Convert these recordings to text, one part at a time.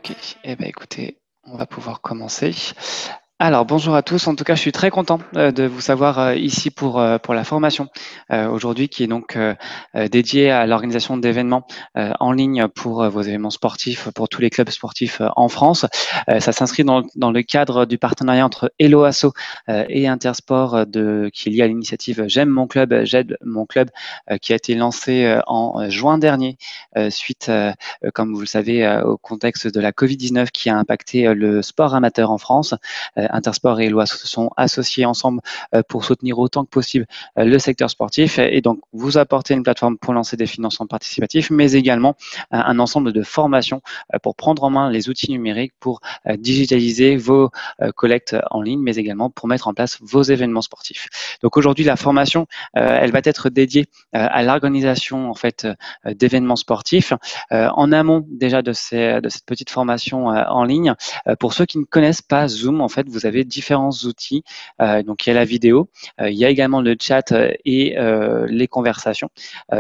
Ok, eh ben écoutez, on va pouvoir commencer. Alors bonjour à tous, en tout cas je suis très content de vous savoir ici pour la formation aujourd'hui qui est donc dédiée à l'organisation d'événements en ligne pour vos événements sportifs, pour tous les clubs sportifs en France. Ça s'inscrit dans le cadre du partenariat entre Hello Asso et Intersport qui est lié à l'initiative J'aime mon club, j'aide mon club qui a été lancé en juin dernier suite, comme vous le savez, au contexte de la Covid-19 qui a impacté le sport amateur en France. Intersport et Eloi se sont associés ensemble pour soutenir autant que possible le secteur sportif et donc vous apporter une plateforme pour lancer des financements participatifs, mais également un ensemble de formations pour prendre en main les outils numériques pour digitaliser vos collectes en ligne, mais également pour mettre en place vos événements sportifs. Donc aujourd'hui, la formation, elle va être dédiée à l'organisation en fait d'événements sportifs. En amont déjà de cette petite formation en ligne, pour ceux qui ne connaissent pas Zoom, en fait, vous avez différents outils. Donc, il y a la vidéo, il y a également le chat et les conversations.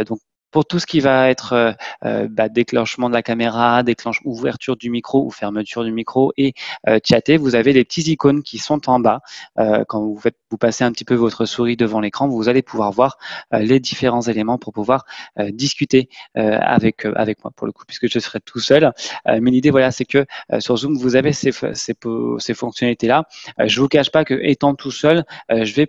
Donc, pour tout ce qui va être déclenchement de la caméra, ouverture du micro ou fermeture du micro et chatter, vous avez les petits icônes qui sont en bas. Quand vous passez un petit peu votre souris devant l'écran, vous allez pouvoir voir les différents éléments pour pouvoir discuter avec moi pour le coup, puisque je serai tout seul. Mais l'idée, voilà, c'est que sur Zoom, vous avez ces fonctionnalités-là. Je vous cache pas que étant tout seul, je vais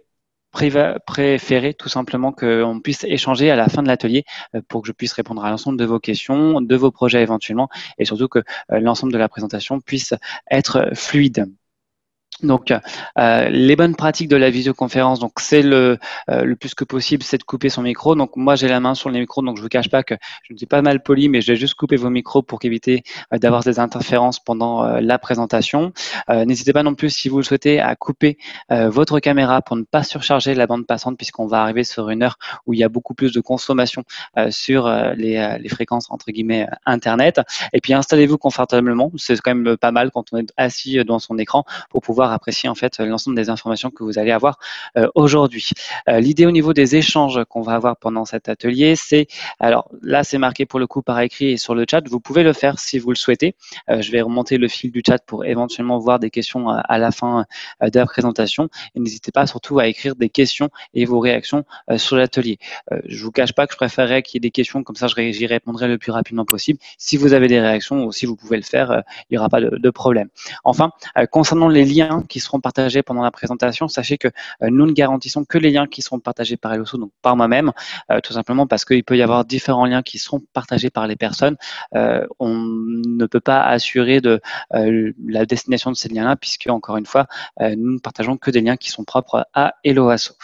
préférer tout simplement qu'on puisse échanger à la fin de l'atelier pour que je puisse répondre à l'ensemble de vos questions, de vos projets éventuellement, et surtout que l'ensemble de la présentation puisse être fluide. Donc, les bonnes pratiques de la visioconférence, donc c'est le plus que possible, c'est de couper son micro. Donc, moi, j'ai la main sur les micros, donc je ne vous cache pas que je ne suis pas mal poli, mais je vais juste couper vos micros pour éviter d'avoir des interférences pendant la présentation. N'hésitez pas non plus, si vous le souhaitez, à couper votre caméra pour ne pas surcharger la bande passante, puisqu'on va arriver sur une heure où il y a beaucoup plus de consommation sur les fréquences, entre guillemets, Internet. Et puis, installez-vous confortablement. C'est quand même pas mal quand on est assis dans son écran pour pouvoir apprécier en fait l'ensemble des informations que vous allez avoir aujourd'hui. L'idée au niveau des échanges qu'on va avoir pendant cet atelier, c'est, alors là c'est marqué pour le coup par écrit et sur le chat, vous pouvez le faire si vous le souhaitez. Je vais remonter le fil du chat pour éventuellement voir des questions à la fin de la présentation et n'hésitez pas surtout à écrire des questions et vos réactions sur l'atelier. Je vous cache pas que je préférerais qu'il y ait des questions, comme ça j'y répondrai le plus rapidement possible. Si vous avez des réactions aussi, vous pouvez le faire, il n'y aura pas de problème. Enfin, concernant les liens qui seront partagés pendant la présentation, sachez que nous ne garantissons que les liens qui seront partagés par Eloso, donc par moi-même, tout simplement parce qu'il peut y avoir différents liens qui seront partagés par les personnes. On ne peut pas assurer de la destination de ces liens-là, puisque, encore une fois, nous ne partageons que des liens qui sont propres à Eloasso.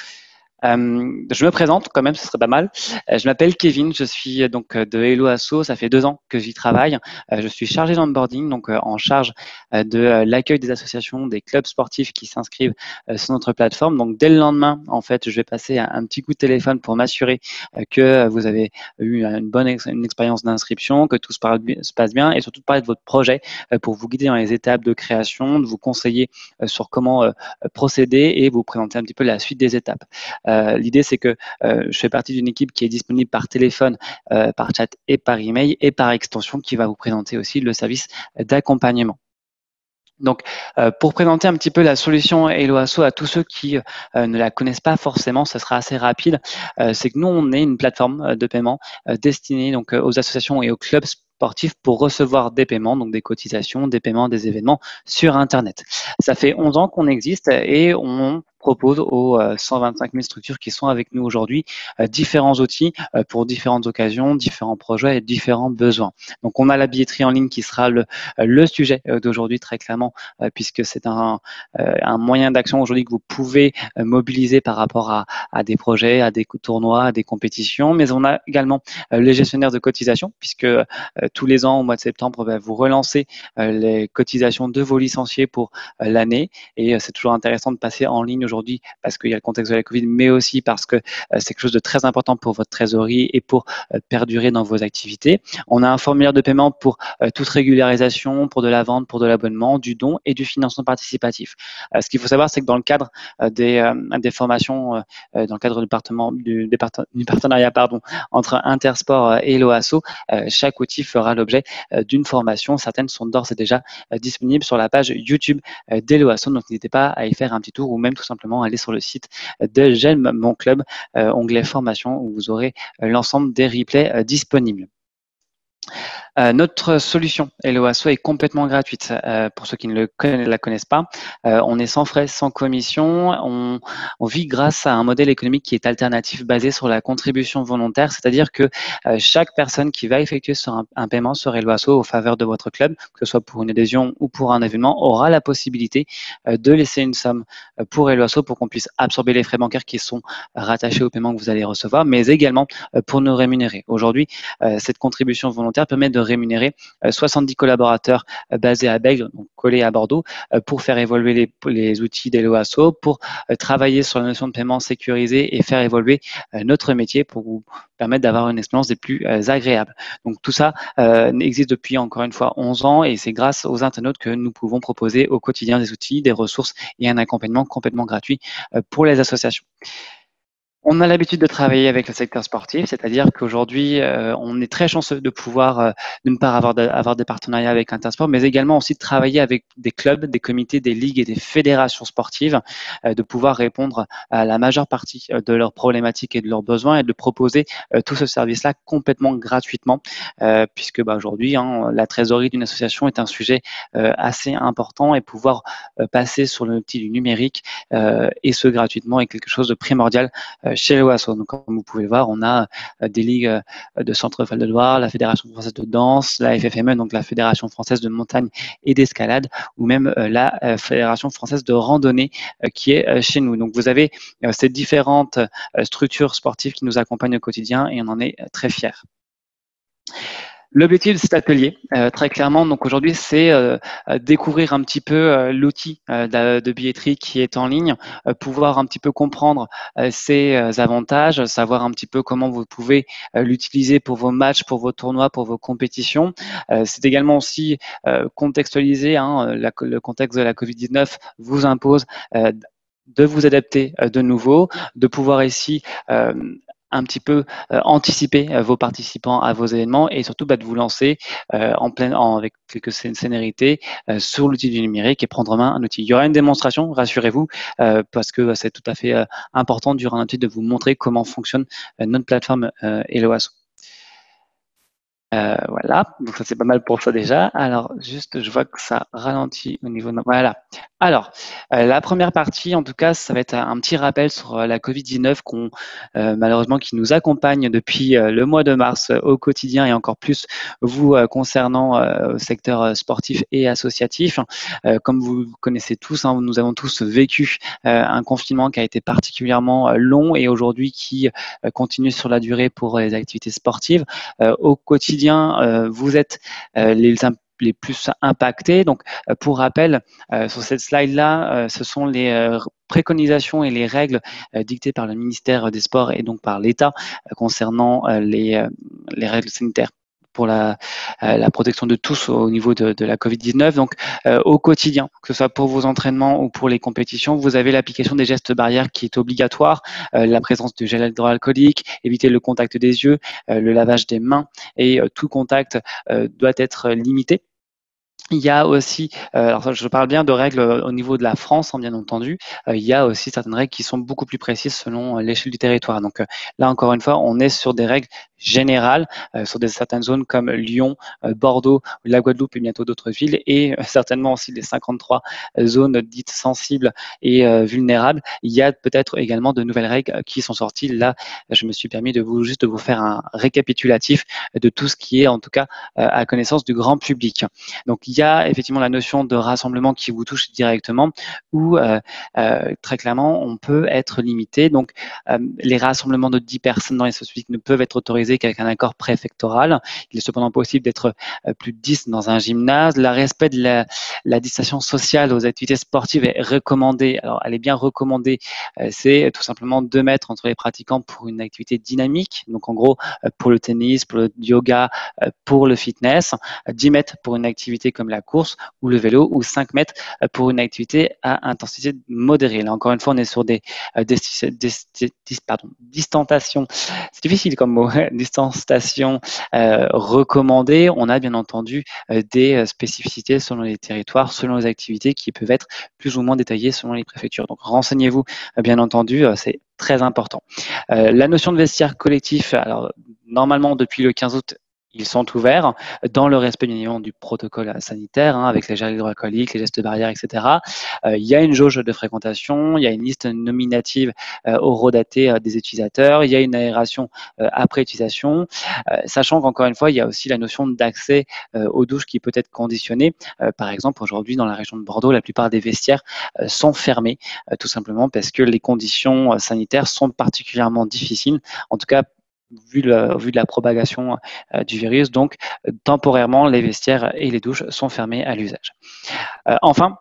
Je me présente quand même, ce serait pas mal. Je m'appelle Kevin, je suis donc de Hello Asso, ça fait 2 ans que j'y travaille. Je suis chargé d'onboarding, donc en charge de l'accueil des associations, des clubs sportifs qui s'inscrivent sur notre plateforme. Donc dès le lendemain, en fait, je vais passer un petit coup de téléphone pour m'assurer que vous avez eu une expérience d'inscription, que tout se passe bien et surtout de parler de votre projet pour vous guider dans les étapes de création, de vous conseiller sur comment procéder et vous présenter un petit peu la suite des étapes. L'idée, c'est que je fais partie d'une équipe qui est disponible par téléphone, par chat et par email et par extension qui va vous présenter aussi le service d'accompagnement. Donc, pour présenter un petit peu la solution Hello Asso à tous ceux qui ne la connaissent pas forcément, ce sera assez rapide. C'est que nous, on est une plateforme de paiement destinée donc aux associations et aux clubs sportifs pour recevoir des paiements, donc des cotisations, des paiements, des événements sur Internet. Ça fait 11 ans qu'on existe et on propose aux 125 000 structures qui sont avec nous aujourd'hui différents outils pour différentes occasions, différents projets et différents besoins. Donc, on a la billetterie en ligne qui sera le sujet d'aujourd'hui très clairement, puisque c'est un moyen d'action aujourd'hui que vous pouvez mobiliser par rapport à des projets, à des tournois, à des compétitions. Mais on a également les gestionnaires de cotisations, puisque tous les ans, au mois de septembre, vous relancez les cotisations de vos licenciés pour l'année. Et c'est toujours intéressant de passer en ligne aujourd'hui parce qu'il y a le contexte de la Covid, mais aussi parce que c'est quelque chose de très important pour votre trésorerie et pour perdurer dans vos activités. On a un formulaire de paiement pour toute régularisation, pour de la vente, pour de l'abonnement, du don et du financement participatif. Ce qu'il faut savoir, c'est que dans le cadre des formations, dans le cadre du partenariat entre Intersport et l'OASO, chaque outil fera l'objet d'une formation. Certaines sont d'ores et déjà disponibles sur la page YouTube de l'OASO, donc n'hésitez pas à y faire un petit tour ou même tout simplement aller sur le site de J'aime mon club, onglet formation, où vous aurez l'ensemble des replays disponibles. Notre solution Helloasso est complètement gratuite. Pour ceux qui ne la connaissent pas, on est sans frais, sans commission. On vit grâce à un modèle économique qui est alternatif, basé sur la contribution volontaire, c'est-à-dire que chaque personne qui va effectuer un paiement sur Helloasso au faveur de votre club, que ce soit pour une adhésion ou pour un événement, aura la possibilité de laisser une somme pour Helloasso pour qu'on puisse absorber les frais bancaires qui sont rattachés au paiement que vous allez recevoir, mais également pour nous rémunérer. Aujourd'hui, cette contribution volontaire permet de rémunérer 70 collaborateurs basés à Bègles, donc collés à Bordeaux, pour faire évoluer les outils d'Helloasso, pour travailler sur la notion de paiement sécurisé et faire évoluer notre métier pour vous permettre d'avoir une expérience des plus agréables. Donc tout ça existe depuis encore une fois 11 ans et c'est grâce aux internautes que nous pouvons proposer au quotidien des outils, des ressources et un accompagnement complètement gratuit pour les associations. On a l'habitude de travailler avec le secteur sportif, c'est-à-dire qu'aujourd'hui, on est très chanceux de pouvoir, d'une part, avoir des partenariats avec Intersport, mais également aussi de travailler avec des clubs, des comités, des ligues et des fédérations sportives, de pouvoir répondre à la majeure partie de leurs problématiques et de leurs besoins et de proposer tout ce service-là complètement gratuitement, puisque aujourd'hui, la trésorerie d'une association est un sujet assez important et pouvoir passer sur l'outil du numérique et ce gratuitement est quelque chose de primordial chez l'OASO. Donc, comme vous pouvez voir, on a des ligues de Centre Val de Loire, la Fédération française de danse, la FFME, donc la Fédération française de montagne et d'escalade, ou même la Fédération française de randonnée qui est chez nous. Donc, vous avez ces différentes structures sportives qui nous accompagnent au quotidien et on en est très fiers. L'objectif de cet atelier, très clairement, donc aujourd'hui, c'est découvrir un petit peu l'outil de billetterie qui est en ligne, pouvoir un petit peu comprendre ses avantages, savoir un petit peu comment vous pouvez l'utiliser pour vos matchs, pour vos tournois, pour vos compétitions. C'est également aussi contextualiser, le contexte de la Covid-19 vous impose de vous adapter de nouveau, de pouvoir ici un petit peu anticiper vos participants à vos événements et surtout de vous lancer avec quelques scénarités sur l'outil du numérique et prendre en main un outil. Il y aura une démonstration, rassurez-vous, parce que c'est tout à fait important durant un outil de vous montrer comment fonctionne notre plateforme Helloasso. Voilà, donc ça c'est pas mal pour ça déjà. Alors juste, je vois que ça ralentit au niveau de... Voilà. Alors, la première partie, en tout cas, ça va être un petit rappel sur la Covid-19 malheureusement qui nous accompagne depuis le mois de mars au quotidien et encore plus vous concernant au secteur sportif et associatif. Comme vous connaissez tous, nous avons tous vécu un confinement qui a été particulièrement long et aujourd'hui qui continue sur la durée pour les activités sportives. Au quotidien, vous êtes les plus impactés. Donc, pour rappel, sur cette slide-là, ce sont les préconisations et les règles dictées par le ministère des Sports et donc par l'État concernant les règles sanitaires pour la protection de tous au niveau de la Covid-19. Donc, au quotidien, que ce soit pour vos entraînements ou pour les compétitions, vous avez l'application des gestes barrières qui est obligatoire, la présence de gel hydroalcoolique, éviter le contact des yeux, le lavage des mains et tout contact doit être limité. Il y a aussi, alors je parle bien de règles au niveau de la France, bien entendu. Il y a aussi certaines règles qui sont beaucoup plus précises selon l'échelle du territoire. Donc là, encore une fois, on est sur des règles générales sur certaines zones comme Lyon, Bordeaux, la Guadeloupe et bientôt d'autres villes, et certainement aussi les 53 zones dites sensibles et vulnérables. Il y a peut-être également de nouvelles règles qui sont sorties. Là, je me suis permis de vous faire un récapitulatif de tout ce qui est en tout cas à connaissance du grand public. Donc il y y a effectivement la notion de rassemblement qui vous touche directement, où très clairement, on peut être limité. Donc, les rassemblements de 10 personnes dans l'espace public ne peuvent être autorisés qu'avec un accord préfectoral. Il est cependant possible d'être plus de 10 dans un gymnase. Le respect de la distanciation sociale aux activités sportives est recommandé. Alors, elle est bien recommandée. C'est tout simplement 2 mètres entre les pratiquants pour une activité dynamique. Donc, en gros, pour le tennis, pour le yoga, pour le fitness, 10 mètres pour une activité comme la course ou le vélo, ou 5 mètres pour une activité à intensité modérée. Là, encore une fois, on est sur des distantations, c'est difficile comme mot, distanciation recommandée. On a bien entendu des spécificités selon les territoires, selon les activités qui peuvent être plus ou moins détaillées selon les préfectures. Donc, renseignez-vous, bien entendu, c'est très important. La notion de vestiaire collectif, alors normalement depuis le 15 août, ils sont ouverts dans le respect bien évidemment du protocole sanitaire, avec les gels hydroalcooliques, les gestes barrières, etc. Il y a une jauge de fréquentation, il y a une liste nominative horodatée des utilisateurs, il y a une aération après utilisation, sachant qu'encore une fois, il y a aussi la notion d'accès aux douches qui peut être conditionnée. Par exemple, aujourd'hui, dans la région de Bordeaux, la plupart des vestiaires sont fermés, tout simplement parce que les conditions sanitaires sont particulièrement difficiles, en tout cas vu de la propagation du virus. Donc, temporairement, les vestiaires et les douches sont fermés à l'usage. Enfin,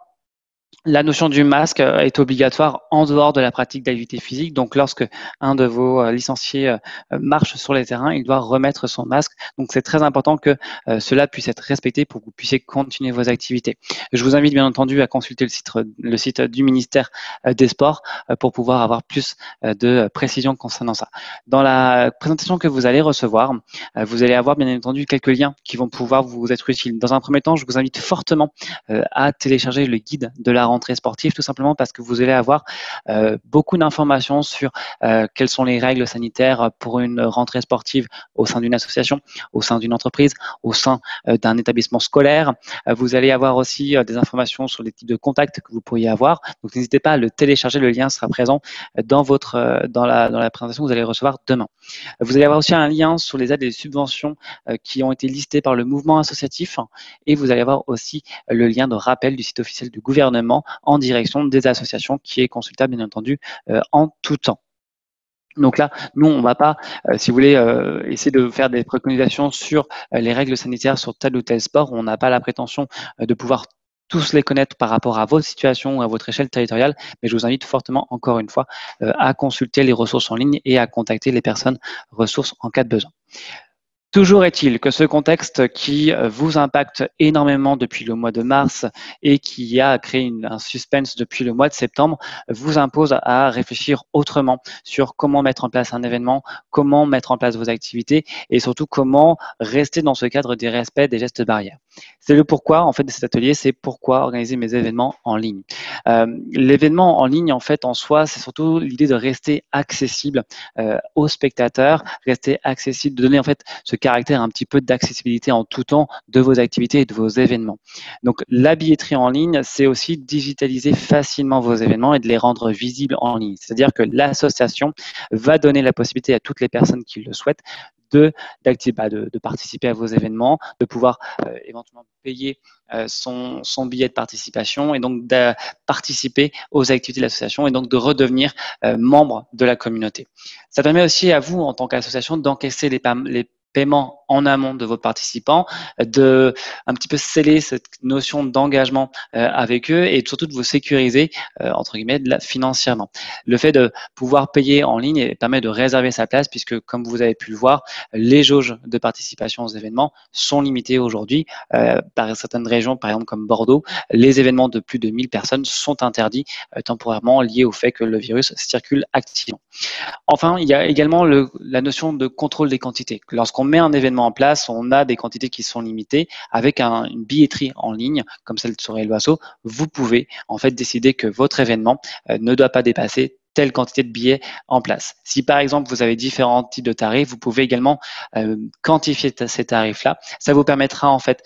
la notion du masque est obligatoire en dehors de la pratique d'activité physique. Donc, lorsque un de vos licenciés marche sur les terrains, il doit remettre son masque. Donc, c'est très important que cela puisse être respecté pour que vous puissiez continuer vos activités. Je vous invite bien entendu à consulter le site du ministère des Sports pour pouvoir avoir plus de précision concernant ça. Dans la présentation que vous allez recevoir, vous allez avoir bien entendu quelques liens qui vont pouvoir vous être utiles. Dans un premier temps, je vous invite fortement à télécharger le guide de la rentrée sportive, tout simplement parce que vous allez avoir beaucoup d'informations sur quelles sont les règles sanitaires pour une rentrée sportive au sein d'une association, au sein d'une entreprise, au sein d'un établissement scolaire. Vous allez avoir aussi des informations sur les types de contacts que vous pourriez avoir. Donc, n'hésitez pas à le télécharger. Le lien sera présent dans la présentation que vous allez recevoir demain. Vous allez avoir aussi un lien sur les aides et les subventions qui ont été listées par le mouvement associatif, et vous allez avoir aussi le lien de rappel du site officiel du gouvernement en direction des associations qui est consultable bien entendu en tout temps. Donc là, nous, on ne va pas, si vous voulez, essayer de faire des préconisations sur les règles sanitaires sur tel ou tel sport. On n'a pas la prétention de pouvoir tous les connaître par rapport à votre situation ou à votre échelle territoriale, mais je vous invite fortement, encore une fois, à consulter les ressources en ligne et à contacter les personnes ressources en cas de besoin. Toujours est-il que ce contexte qui vous impacte énormément depuis le mois de mars et qui a créé un suspense depuis le mois de septembre vous impose à réfléchir autrement sur comment mettre en place un événement, comment mettre en place vos activités et surtout comment rester dans ce cadre des respects des gestes barrières. C'est le pourquoi en fait de cet atelier, c'est pourquoi organiser mes événements en ligne. L'événement en ligne en fait en soi, c'est surtout l'idée de rester accessible aux spectateurs, rester accessible, de donner en fait ce caractère un petit peu d'accessibilité en tout temps de vos activités et de vos événements. Donc, la billetterie en ligne, c'est aussi digitaliser facilement vos événements et de les rendre visibles en ligne. C'est-à-dire que l'association va donner la possibilité à toutes les personnes qui le souhaitent de participer à vos événements, de pouvoir éventuellement payer son billet de participation et donc de participer aux activités de l'association et donc de redevenir membre de la communauté. Ça permet aussi à vous, en tant qu'association, d'encaisser les paiements en amont de vos participants, de un petit peu sceller cette notion d'engagement avec eux et surtout de vous sécuriser entre guillemets financièrement. Le fait de pouvoir payer en ligne permet de réserver sa place puisque, comme vous avez pu le voir, les jauges de participation aux événements sont limitées aujourd'hui. Par certaines régions, par exemple comme Bordeaux, les événements de plus de 1000 personnes sont interdits temporairement liés au fait que le virus circule activement. Enfin, il y a également la notion de contrôle des quantités. Lorsqu'on met un événement en place, on a des quantités qui sont limitées. Avec une billetterie en ligne, comme celle sur Helloasso, vous pouvez en fait décider que votre événement ne doit pas dépasser telle quantité de billets en place. Si par exemple vous avez différents types de tarifs, vous pouvez également quantifier ces tarifs-là. Ça vous permettra en fait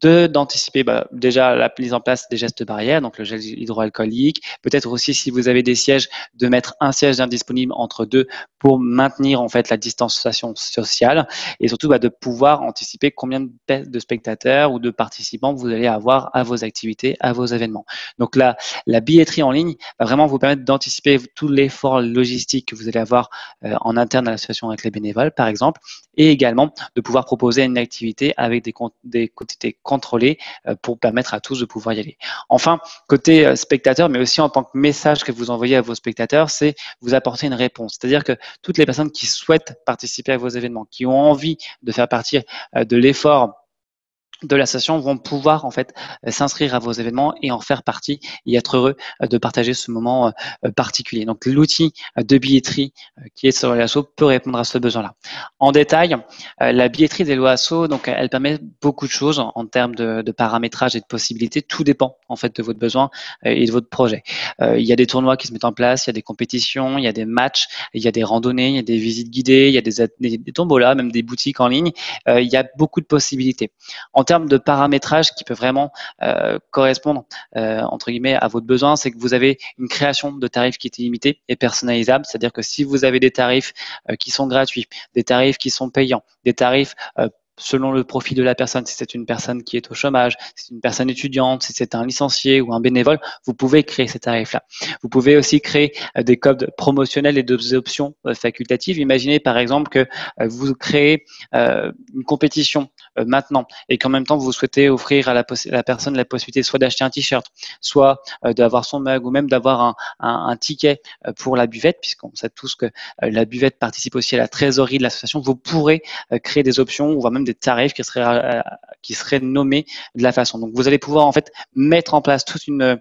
d'anticiper déjà la mise en place des gestes barrières, donc le gel hydroalcoolique, peut-être aussi si vous avez des sièges, de mettre un siège indisponible entre deux pour maintenir en fait la distanciation sociale et surtout de pouvoir anticiper combien de spectateurs ou de participants vous allez avoir à vos activités, à vos événements. Donc la billetterie en ligne va vraiment vous permettre d'anticiper tout l'effort logistique que vous allez avoir en interne à l'association avec les bénévoles par exemple, et également de pouvoir proposer une activité avec des quantités contrôlées pour permettre à tous de pouvoir y aller. Enfin, côté spectateur, mais aussi en tant que message que vous envoyez à vos spectateurs, c'est vous apporter une réponse. C'est-à-dire que toutes les personnes qui souhaitent participer à vos événements, qui ont envie de faire partie de l'effort de l'association vont pouvoir en fait s'inscrire à vos événements et en faire partie et être heureux de partager ce moment particulier. Donc l'outil de billetterie qui est sur l'ASSO peut répondre à ce besoin-là. En détail, la billetterie des l'ASSO, donc elle permet beaucoup de choses en termes de paramétrage et de possibilités. Tout dépend en fait de votre besoin et de votre projet. Il y a des tournois qui se mettent en place, il y a des compétitions, il y a des matchs, il y a des randonnées, il y a des visites guidées, il y a des tombolas, même des boutiques en ligne. Il y a beaucoup de possibilités. En termes de paramétrage qui peut vraiment correspondre entre guillemets à votre besoin, c'est que vous avez une création de tarifs qui est illimitée et personnalisable, c'est-à-dire que si vous avez des tarifs qui sont gratuits, des tarifs qui sont payants, des tarifs selon le profil de la personne, si c'est une personne qui est au chômage, si c'est une personne étudiante, si c'est un licencié ou un bénévole, vous pouvez créer ces tarifs-là. Vous pouvez aussi créer des codes promotionnels et des options facultatives. Imaginez par exemple que vous créez une compétition maintenant et qu'en même temps vous souhaitez offrir à la personne la possibilité soit d'acheter un t-shirt, soit d'avoir son mug ou même d'avoir un ticket pour la buvette, puisqu'on sait tous que la buvette participe aussi à la trésorerie de l'association, vous pourrez créer des options ou voire même des tarifs qui seraient nommés de la façon. Donc vous allez pouvoir en fait mettre en place toute une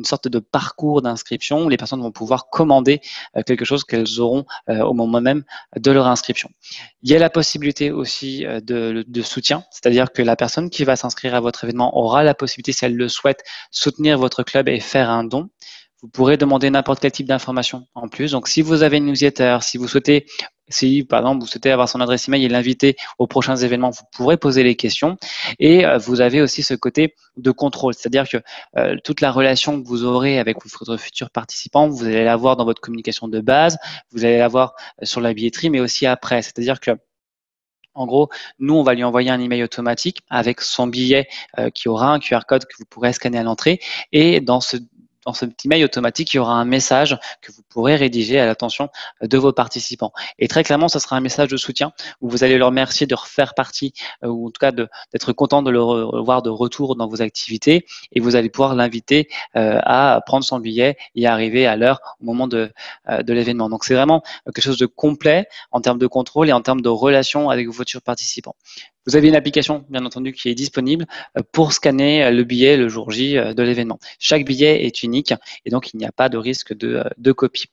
sorte de parcours d'inscription où les personnes vont pouvoir commander quelque chose qu'elles auront au moment même de leur inscription. Il y a la possibilité aussi de soutien, c'est-à-dire que la personne qui va s'inscrire à votre événement aura la possibilité, si elle le souhaite, soutenir votre club et faire un don. Vous pourrez demander n'importe quel type d'information en plus. Donc, si vous avez une newsletter, si par exemple vous souhaitez avoir son adresse email et l'inviter aux prochains événements, vous pourrez poser les questions. Et vous avez aussi ce côté de contrôle, c'est-à-dire que toute la relation que vous aurez avec votre futur participant, vous allez l'avoir dans votre communication de base, vous allez l'avoir sur la billetterie, mais aussi après. C'est-à-dire que en gros, nous, on va lui envoyer un email automatique avec son billet qui aura un QR code que vous pourrez scanner à l'entrée. Et dans ce petit mail automatique, il y aura un message que vous pourrez rédiger à l'attention de vos participants. Et très clairement, ce sera un message de soutien où vous allez leur remercier de refaire partie, ou en tout cas d'être content de le revoir de retour dans vos activités. Et vous allez pouvoir l'inviter à prendre son billet et arriver à l'heure au moment de l'événement. Donc, c'est vraiment quelque chose de complet en termes de contrôle et en termes de relation avec vos futurs participants. Vous avez une application, bien entendu, qui est disponible pour scanner le billet le jour J de l'événement. Chaque billet est unique et donc il n'y a pas de risque de copie.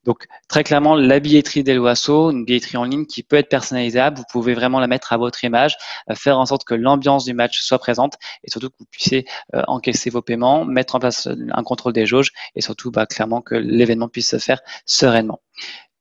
Donc très clairement, la billetterie d'Eloasso, une billetterie en ligne qui peut être personnalisable, vous pouvez vraiment la mettre à votre image, faire en sorte que l'ambiance du match soit présente et surtout que vous puissiez encaisser vos paiements, mettre en place un contrôle des jauges et surtout clairement que l'événement puisse se faire sereinement.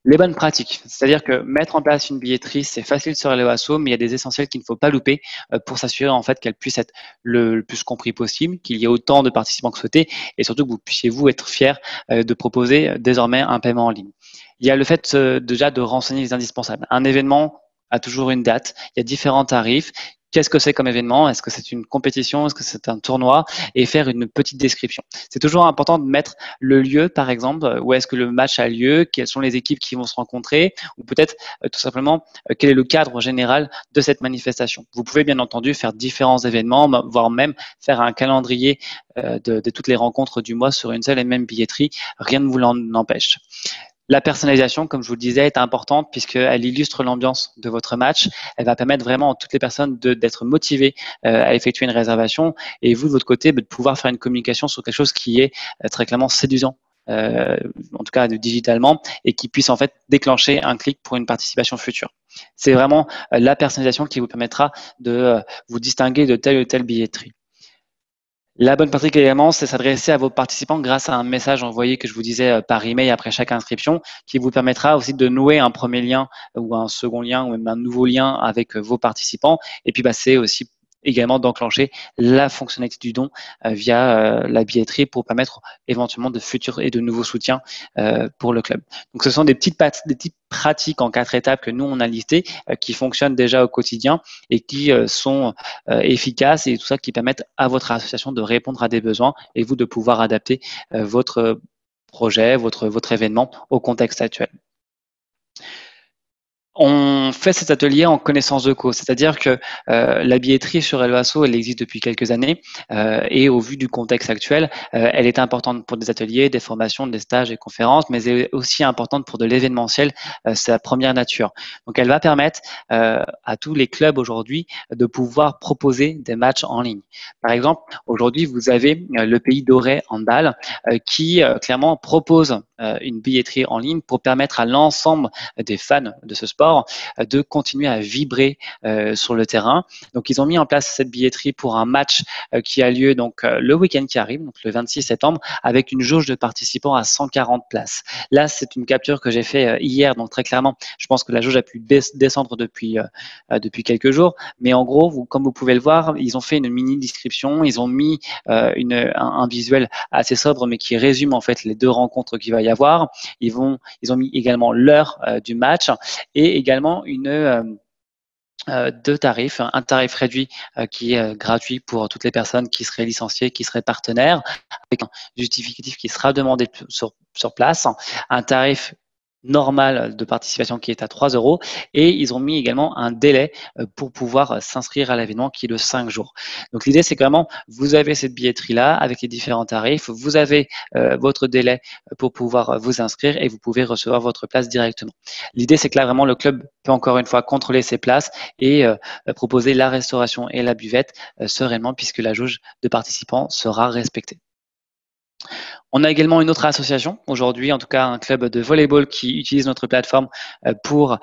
Les bonnes pratiques, c'est-à-dire que mettre en place une billetterie, c'est facile sur Elevasso, mais il y a des essentiels qu'il ne faut pas louper pour s'assurer en fait qu'elle puisse être le plus compris possible, qu'il y ait autant de participants que souhaité, et surtout que vous puissiez vous être fier de proposer désormais un paiement en ligne. Il y a le fait déjà de renseigner les indispensables. Un événement a toujours une date, il y a différents tarifs. Qu'est-ce que c'est comme événement? Est-ce que c'est une compétition? Est-ce que c'est un tournoi? Et faire une petite description. C'est toujours important de mettre le lieu, par exemple, où est-ce que le match a lieu, quelles sont les équipes qui vont se rencontrer, ou peut-être tout simplement quel est le cadre général de cette manifestation. Vous pouvez bien entendu faire différents événements, voire même faire un calendrier de toutes les rencontres du mois sur une seule et même billetterie. Rien ne vous l'en empêche. La personnalisation, comme je vous le disais, est importante puisqu'elle illustre l'ambiance de votre match. Elle va permettre vraiment à toutes les personnes d'être motivées à effectuer une réservation et vous, de votre côté, de pouvoir faire une communication sur quelque chose qui est très clairement séduisant. En tout cas digitalement, et qui puisse en fait déclencher un clic pour une participation future. C'est vraiment la personnalisation qui vous permettra de vous distinguer de telle ou telle billetterie. La bonne pratique également, c'est s'adresser à vos participants grâce à un message envoyé que je vous disais par email après chaque inscription, qui vous permettra aussi de nouer un premier lien ou un second lien ou même un nouveau lien avec vos participants. Et puis, c'est aussi également d'enclencher la fonctionnalité du don via la billetterie pour permettre éventuellement de futurs et de nouveaux soutiens pour le club. Donc ce sont des petites pratiques en 4 étapes que nous on a listées qui fonctionnent déjà au quotidien et qui sont efficaces et tout ça qui permettent à votre association de répondre à des besoins et vous de pouvoir adapter votre projet, votre événement au contexte actuel. On fait cet atelier en connaissance de cause, c'est-à-dire que la billetterie sur Helloasso, elle existe depuis quelques années et au vu du contexte actuel, elle est importante pour des ateliers, des formations, des stages, des conférences, mais elle est aussi importante pour de l'événementiel, c'est la première nature. Donc elle va permettre à tous les clubs aujourd'hui de pouvoir proposer des matchs en ligne. Par exemple, aujourd'hui, vous avez le Pays Doré Handball qui clairement propose une billetterie en ligne pour permettre à l'ensemble des fans de ce sport de continuer à vibrer sur le terrain. Donc ils ont mis en place cette billetterie pour un match qui a lieu donc le week-end qui arrive, donc le 26 septembre, avec une jauge de participants à 140 places. Là, c'est une capture que j'ai fait hier, donc très clairement, je pense que la jauge a pu descendre depuis quelques jours, mais en gros, comme vous pouvez le voir, ils ont fait une mini description, ils ont mis un visuel assez sobre, mais qui résume en fait les 2 rencontres qu'il va y avoir. Ils ont mis également l'heure du match et également 2 tarifs, un tarif réduit qui est gratuit pour toutes les personnes qui seraient licenciées, qui seraient partenaires, avec un justificatif qui sera demandé sur place, un tarif normal de participation qui est à 3 euros et ils ont mis également un délai pour pouvoir s'inscrire à l'événement qui est de 5 jours. Donc l'idée c'est que vraiment vous avez cette billetterie là avec les différents tarifs, vous avez votre délai pour pouvoir vous inscrire et vous pouvez recevoir votre place directement. L'idée c'est que là vraiment le club peut encore une fois contrôler ses places et proposer la restauration et la buvette sereinement puisque la jauge de participants sera respectée. On a également une autre association, aujourd'hui en tout cas un club de volleyball qui utilise notre plateforme pour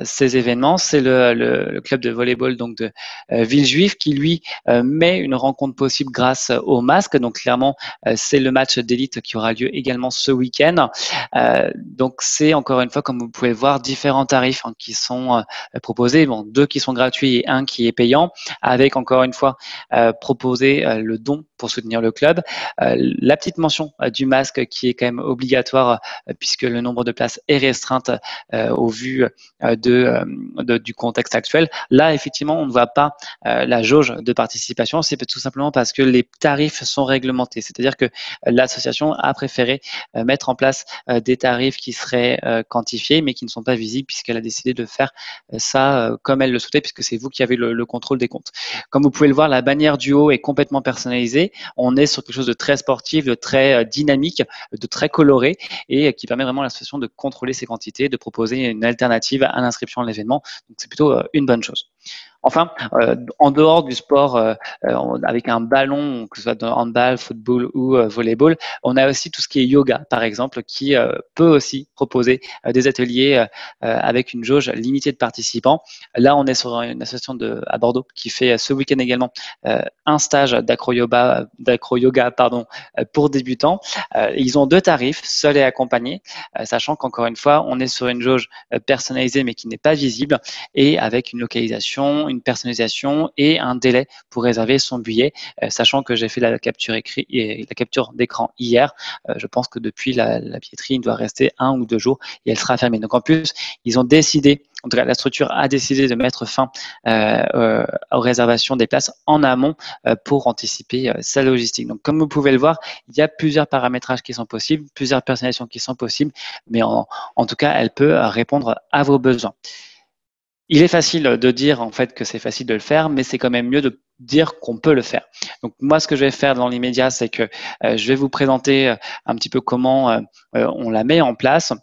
ces événements. C'est le club de volleyball donc de Villejuif qui lui met une rencontre possible grâce au masque. Donc clairement c'est le match d'élite qui aura lieu également ce week-end. Donc c'est encore une fois comme vous pouvez le voir différents tarifs qui sont proposés. Bon, 2 qui sont gratuits et 1 qui est payant, avec encore une fois proposer le don pour soutenir le club. La petite mention du masque qui est quand même obligatoire puisque le nombre de places est restreinte au vu du contexte actuel. Là, effectivement, on ne voit pas la jauge de participation. C'est tout simplement parce que les tarifs sont réglementés. C'est-à-dire que l'association a préféré mettre en place des tarifs qui seraient quantifiés mais qui ne sont pas visibles puisqu'elle a décidé de faire ça comme elle le souhaitait puisque c'est vous qui avez le contrôle des comptes. Comme vous pouvez le voir, la bannière du haut est complètement personnalisée. On est sur quelque chose de très sportif, de très dynamique, de très coloré et qui permet vraiment à l'association de contrôler ses quantités, de proposer une alternative à l'inscription à l'événement. Donc c'est plutôt une bonne chose. Enfin, en dehors du sport avec un ballon, que ce soit dans handball, football ou volleyball, on a aussi tout ce qui est yoga, par exemple, qui peut aussi proposer des ateliers avec une jauge limitée de participants. Là, on est sur une association à Bordeaux qui fait ce week-end également un stage d'acro-yoga pour débutants. Ils ont 2 tarifs, seul et accompagné, sachant qu'encore une fois, on est sur une jauge personnalisée mais qui n'est pas visible et avec une localisation, une personnalisation et un délai pour réserver son billet, sachant que j'ai fait la capture d'écran hier. Je pense que depuis la billetterie, il doit rester 1 ou 2 jours et elle sera fermée. Donc en plus, ils ont décidé, en tout cas la structure a décidé de mettre fin aux réservations des places en amont pour anticiper sa logistique. Donc comme vous pouvez le voir, il y a plusieurs paramétrages qui sont possibles, plusieurs personnalisations qui sont possibles, mais en tout cas, elle peut répondre à vos besoins. Il est facile de dire en fait que c'est facile de le faire, mais c'est quand même mieux de dire qu'on peut le faire. Donc moi, ce que je vais faire dans l'immédiat, c'est que je vais vous présenter un petit peu comment on la met en place.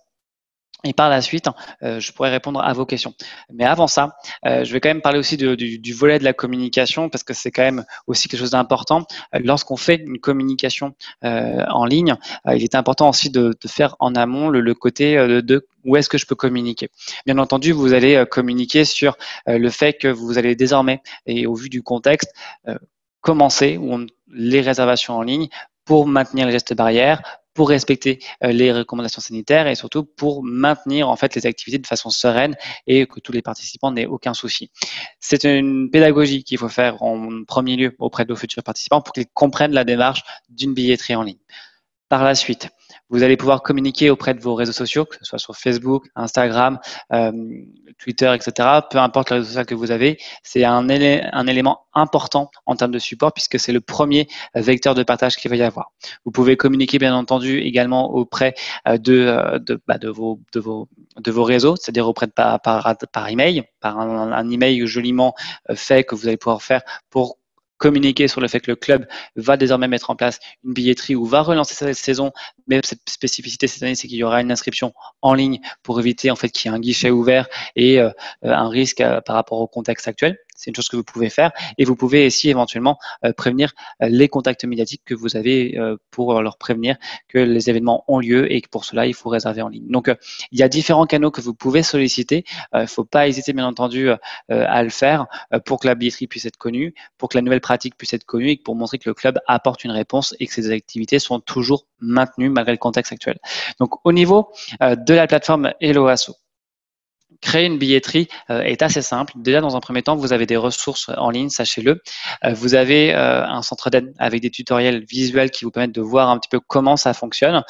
Et par la suite, je pourrais répondre à vos questions. Mais avant ça, je vais quand même parler aussi du volet de la communication parce que c'est quand même aussi quelque chose d'important. Lorsqu'on fait une communication en ligne, il est important aussi de faire en amont le côté de où est-ce que je peux communiquer. Bien entendu, vous allez communiquer sur le fait que vous allez désormais, et au vu du contexte, commencer les réservations en ligne pour maintenir les gestes barrières, pour respecter les recommandations sanitaires et surtout pour maintenir en fait les activités de façon sereine et que tous les participants n'aient aucun souci. C'est une pédagogie qu'il faut faire en premier lieu auprès de nos futurs participants pour qu'ils comprennent la démarche d'une billetterie en ligne. Par la suite, vous allez pouvoir communiquer auprès de vos réseaux sociaux, que ce soit sur Facebook, Instagram, Twitter, etc. Peu importe le réseau social que vous avez, c'est un élément important en termes de support puisque c'est le premier vecteur de partage qu'il va y avoir. Vous pouvez communiquer bien entendu également auprès de vos réseaux, c'est-à-dire auprès de par email, par un email joliment fait que vous allez pouvoir faire pour communiquer sur le fait que le club va désormais mettre en place une billetterie ou va relancer cette saison. Mais cette spécificité cette année, c'est qu'il y aura une inscription en ligne pour éviter en fait qu'il y ait un guichet ouvert et un risque par rapport au contexte actuel. C'est une chose que vous pouvez faire et vous pouvez aussi éventuellement prévenir les contacts médiatiques que vous avez pour leur prévenir que les événements ont lieu et que pour cela, il faut réserver en ligne. Donc, il y a différents canaux que vous pouvez solliciter. Il ne faut pas hésiter, bien entendu, à le faire pour que la billetterie puisse être connue, pour que la nouvelle pratique puisse être connue et pour montrer que le club apporte une réponse et que ces activités sont toujours maintenues malgré le contexte actuel. Donc, au niveau de la plateforme HelloAsso, créer une billetterie est assez simple. Déjà, dans un premier temps, vous avez des ressources en ligne, sachez-le. Vous avez un centre d'aide avec des tutoriels visuels qui vous permettent de voir un petit peu comment ça fonctionne,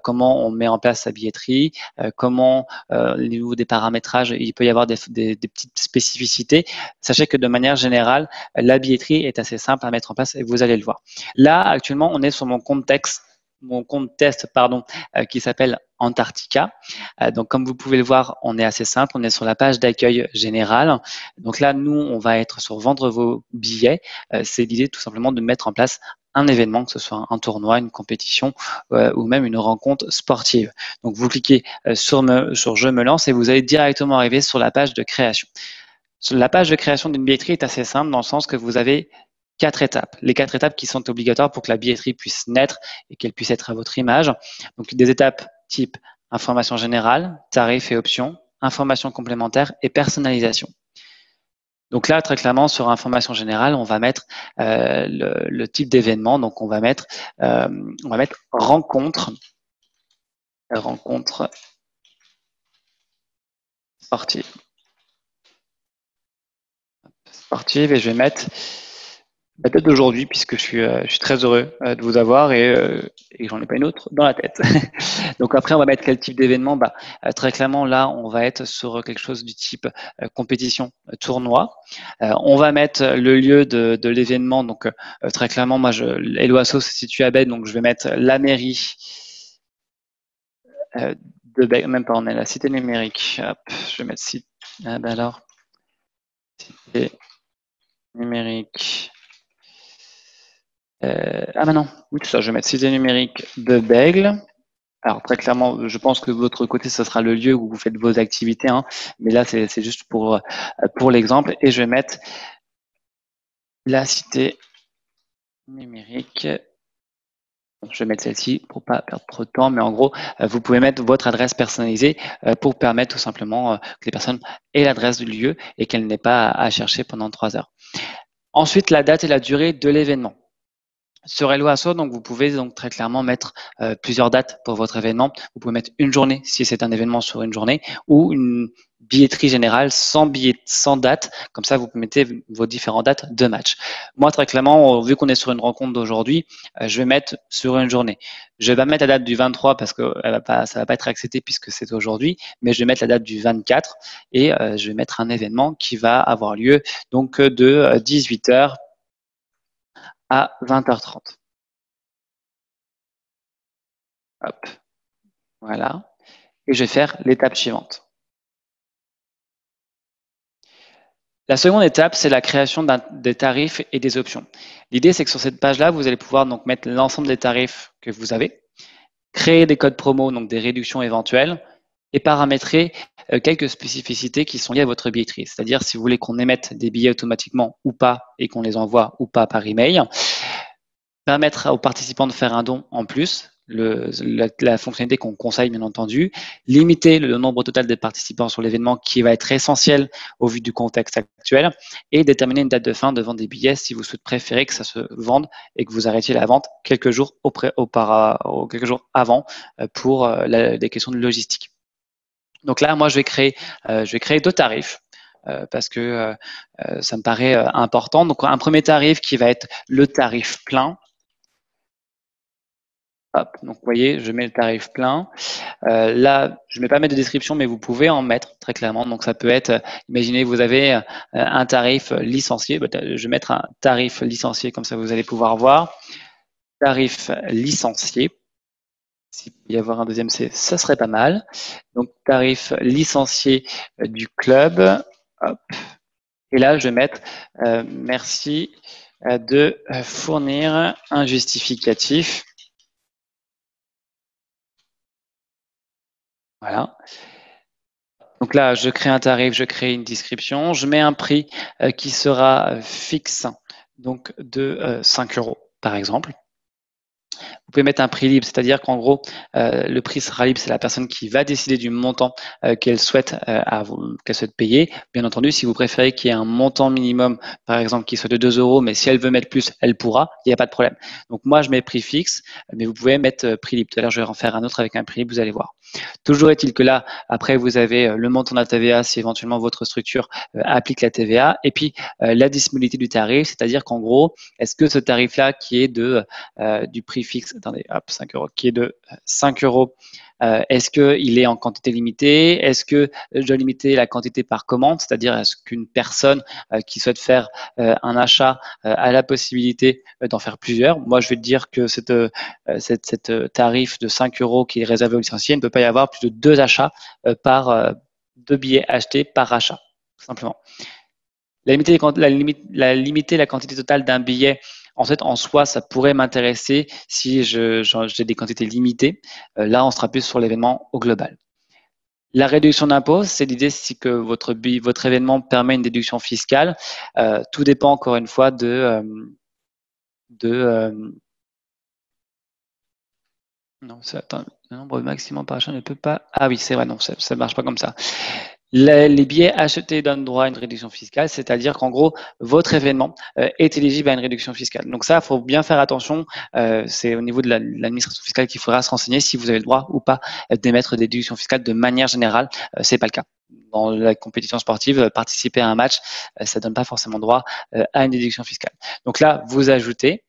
comment on met en place sa billetterie, comment au niveau des paramétrages, il peut y avoir des petites spécificités. Sachez que de manière générale, la billetterie est assez simple à mettre en place et vous allez le voir. Là, actuellement, on est sur mon compte test, qui s'appelle Antarctica. Donc, comme vous pouvez le voir, on est assez simple. On est sur la page d'accueil générale. Donc là, nous, on va être sur vendre vos billets. C'est l'idée tout simplement de mettre en place un événement, que ce soit un tournoi, une compétition ou même une rencontre sportive. Donc, vous cliquez sur Je me lance et vous allez directement arriver sur la page de création. La page de création d'une billetterie est assez simple dans le sens que vous avez 4 étapes. Les 4 étapes qui sont obligatoires pour que la billetterie puisse naître et qu'elle puisse être à votre image. Donc, des étapes type information générale, tarifs et options, information complémentaire et personnalisation. Donc là, très clairement, sur information générale, on va mettre le type d'événement. Donc, on va mettre rencontre sportive et je vais mettre la date d'aujourd'hui puisque je suis très heureux de vous avoir et j'en ai pas une autre dans la tête. Donc après, on va mettre quel type d'événement? Très clairement, là, on va être sur quelque chose du type compétition, tournoi. On va mettre le lieu de l'événement. Donc très clairement, moi, HelloAsso se situe à Bède, donc je vais mettre la mairie de Bède, même pas, on est la cité numérique. Hop, je vais mettre cité numérique. Non, oui, tout ça, je vais mettre cité numérique de Bègle. Alors très clairement, je pense que de votre côté, ce sera le lieu où vous faites vos activités, hein, mais là, c'est juste pour l'exemple. Et je vais mettre la cité numérique. Je vais mettre celle-ci pour pas perdre trop de temps, mais en gros, vous pouvez mettre votre adresse personnalisée pour permettre tout simplement que les personnes aient l'adresse du lieu et qu'elles n'aient pas à chercher pendant 3 heures. Ensuite, la date et la durée de l'événement. Sur HelloAsso, donc vous pouvez donc très clairement mettre plusieurs dates pour votre événement. Vous pouvez mettre une journée si c'est un événement sur une journée ou une billetterie générale sans date. Comme ça, vous mettez vos différentes dates de match. Moi, très clairement, vu qu'on est sur une rencontre d'aujourd'hui, je vais mettre sur une journée. Je vais pas mettre la date du 23 parce que ça va pas être accepté puisque c'est aujourd'hui, mais je vais mettre la date du 24 et je vais mettre un événement qui va avoir lieu donc de 18h à 20h30. Hop, voilà. Et je vais faire l'étape suivante. La seconde étape, c'est la création des tarifs et des options. L'idée, c'est que sur cette page-là, vous allez pouvoir donc mettre l'ensemble des tarifs que vous avez, créer des codes promo, donc des réductions éventuelles, et paramétrer quelques spécificités qui sont liées à votre billetterie. C'est-à-dire si vous voulez qu'on émette des billets automatiquement ou pas et qu'on les envoie ou pas par email, permettre aux participants de faire un don en plus, la fonctionnalité qu'on conseille, bien entendu, limiter le nombre total de participants sur l'événement qui va être essentiel au vu du contexte actuel et déterminer une date de fin de vente des billets si vous préférez que ça se vende et que vous arrêtiez la vente quelques jours quelques jours avant pour des questions de logistique. Donc là, moi, je vais créer deux tarifs parce que ça me paraît important. Donc, un premier tarif qui va être le tarif plein. Hop, donc vous voyez, je mets le tarif plein. Là, je ne vais pas mettre de description, mais vous pouvez en mettre très clairement. Donc, ça peut être, imaginez, vous avez un tarif licencié. Je vais mettre un tarif licencié, comme ça vous allez pouvoir voir. Tarif licencié. S'il peut y avoir un deuxième C, ça serait pas mal. Donc, tarif licencié du club. Hop. Et là, je vais mettre merci de fournir un justificatif. Voilà. Donc là, je crée un tarif, je crée une description, je mets un prix qui sera fixe, donc de 5 euros, par exemple. Vous pouvez mettre un prix libre, c'est-à-dire qu'en gros, le prix sera libre, c'est la personne qui va décider du montant qu'elle souhaite payer. Bien entendu, si vous préférez qu'il y ait un montant minimum, par exemple, qui soit de 2 euros, mais si elle veut mettre plus, elle pourra, il n'y a pas de problème. Donc moi, je mets prix fixe, mais vous pouvez mettre prix libre. Tout à l'heure, je vais en faire un autre avec un prix libre, vous allez voir. Toujours est-il que là, après, vous avez le montant de la TVA si éventuellement votre structure applique la TVA, et puis la disponibilité du tarif, c'est-à-dire qu'en gros, est-ce que ce tarif-là qui est du prix fixe, attendez, hop, 5 euros, qui est de 5 euros, est-ce qu'il est en quantité limitée? Est-ce que je dois limiter la quantité par commande? C'est-à-dire, est-ce qu'une personne qui souhaite faire un achat a la possibilité d'en faire plusieurs? Moi, je vais te dire que cette tarif de 5 euros qui est réservé aux licenciés, il ne peut pas y avoir plus de 2 achats par 2 billets achetés par achat, tout simplement. Limiter la quantité totale d'un billet, en fait, en soi, ça pourrait m'intéresser si j'ai des quantités limitées. Là, on sera plus sur l'événement au global. La réduction d'impôt, c'est l'idée, c'est que votre événement permet une déduction fiscale. Tout dépend encore une fois non, attends, le nombre maximum par achat ne peut pas. Ah oui, c'est vrai, non, ça ne marche pas comme ça. Les billets achetés donnent droit à une réduction fiscale, c'est-à-dire qu'en gros, votre événement est éligible à une réduction fiscale. Donc ça, il faut bien faire attention. C'est au niveau de l'administration fiscale qu'il faudra se renseigner si vous avez le droit ou pas d'émettre des déductions fiscales de manière générale. C'est pas le cas. Dans la compétition sportive, participer à un match, ça donne pas forcément droit à une déduction fiscale. Donc là, vous ajoutez.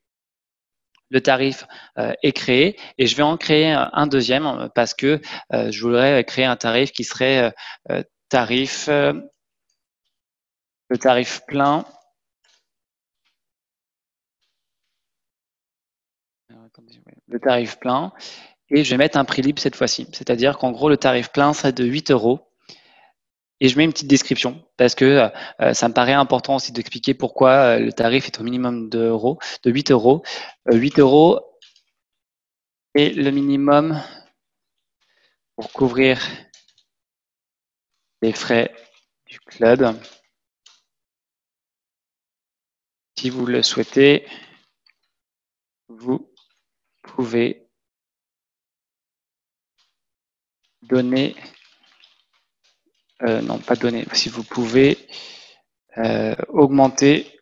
Le tarif est créé et je vais en créer un deuxième parce que je voudrais créer un tarif qui serait le tarif plein. Le tarif plein et je vais mettre un prix libre cette fois-ci. C'est-à-dire qu'en gros, le tarif plein serait de 8 euros. Et je mets une petite description parce que ça me paraît important aussi d'expliquer pourquoi le tarif est au minimum de 8 euros. 8 euros est le minimum pour couvrir les frais du club. Si vous le souhaitez, vous pouvez donner, non pas donner, si vous pouvez augmenter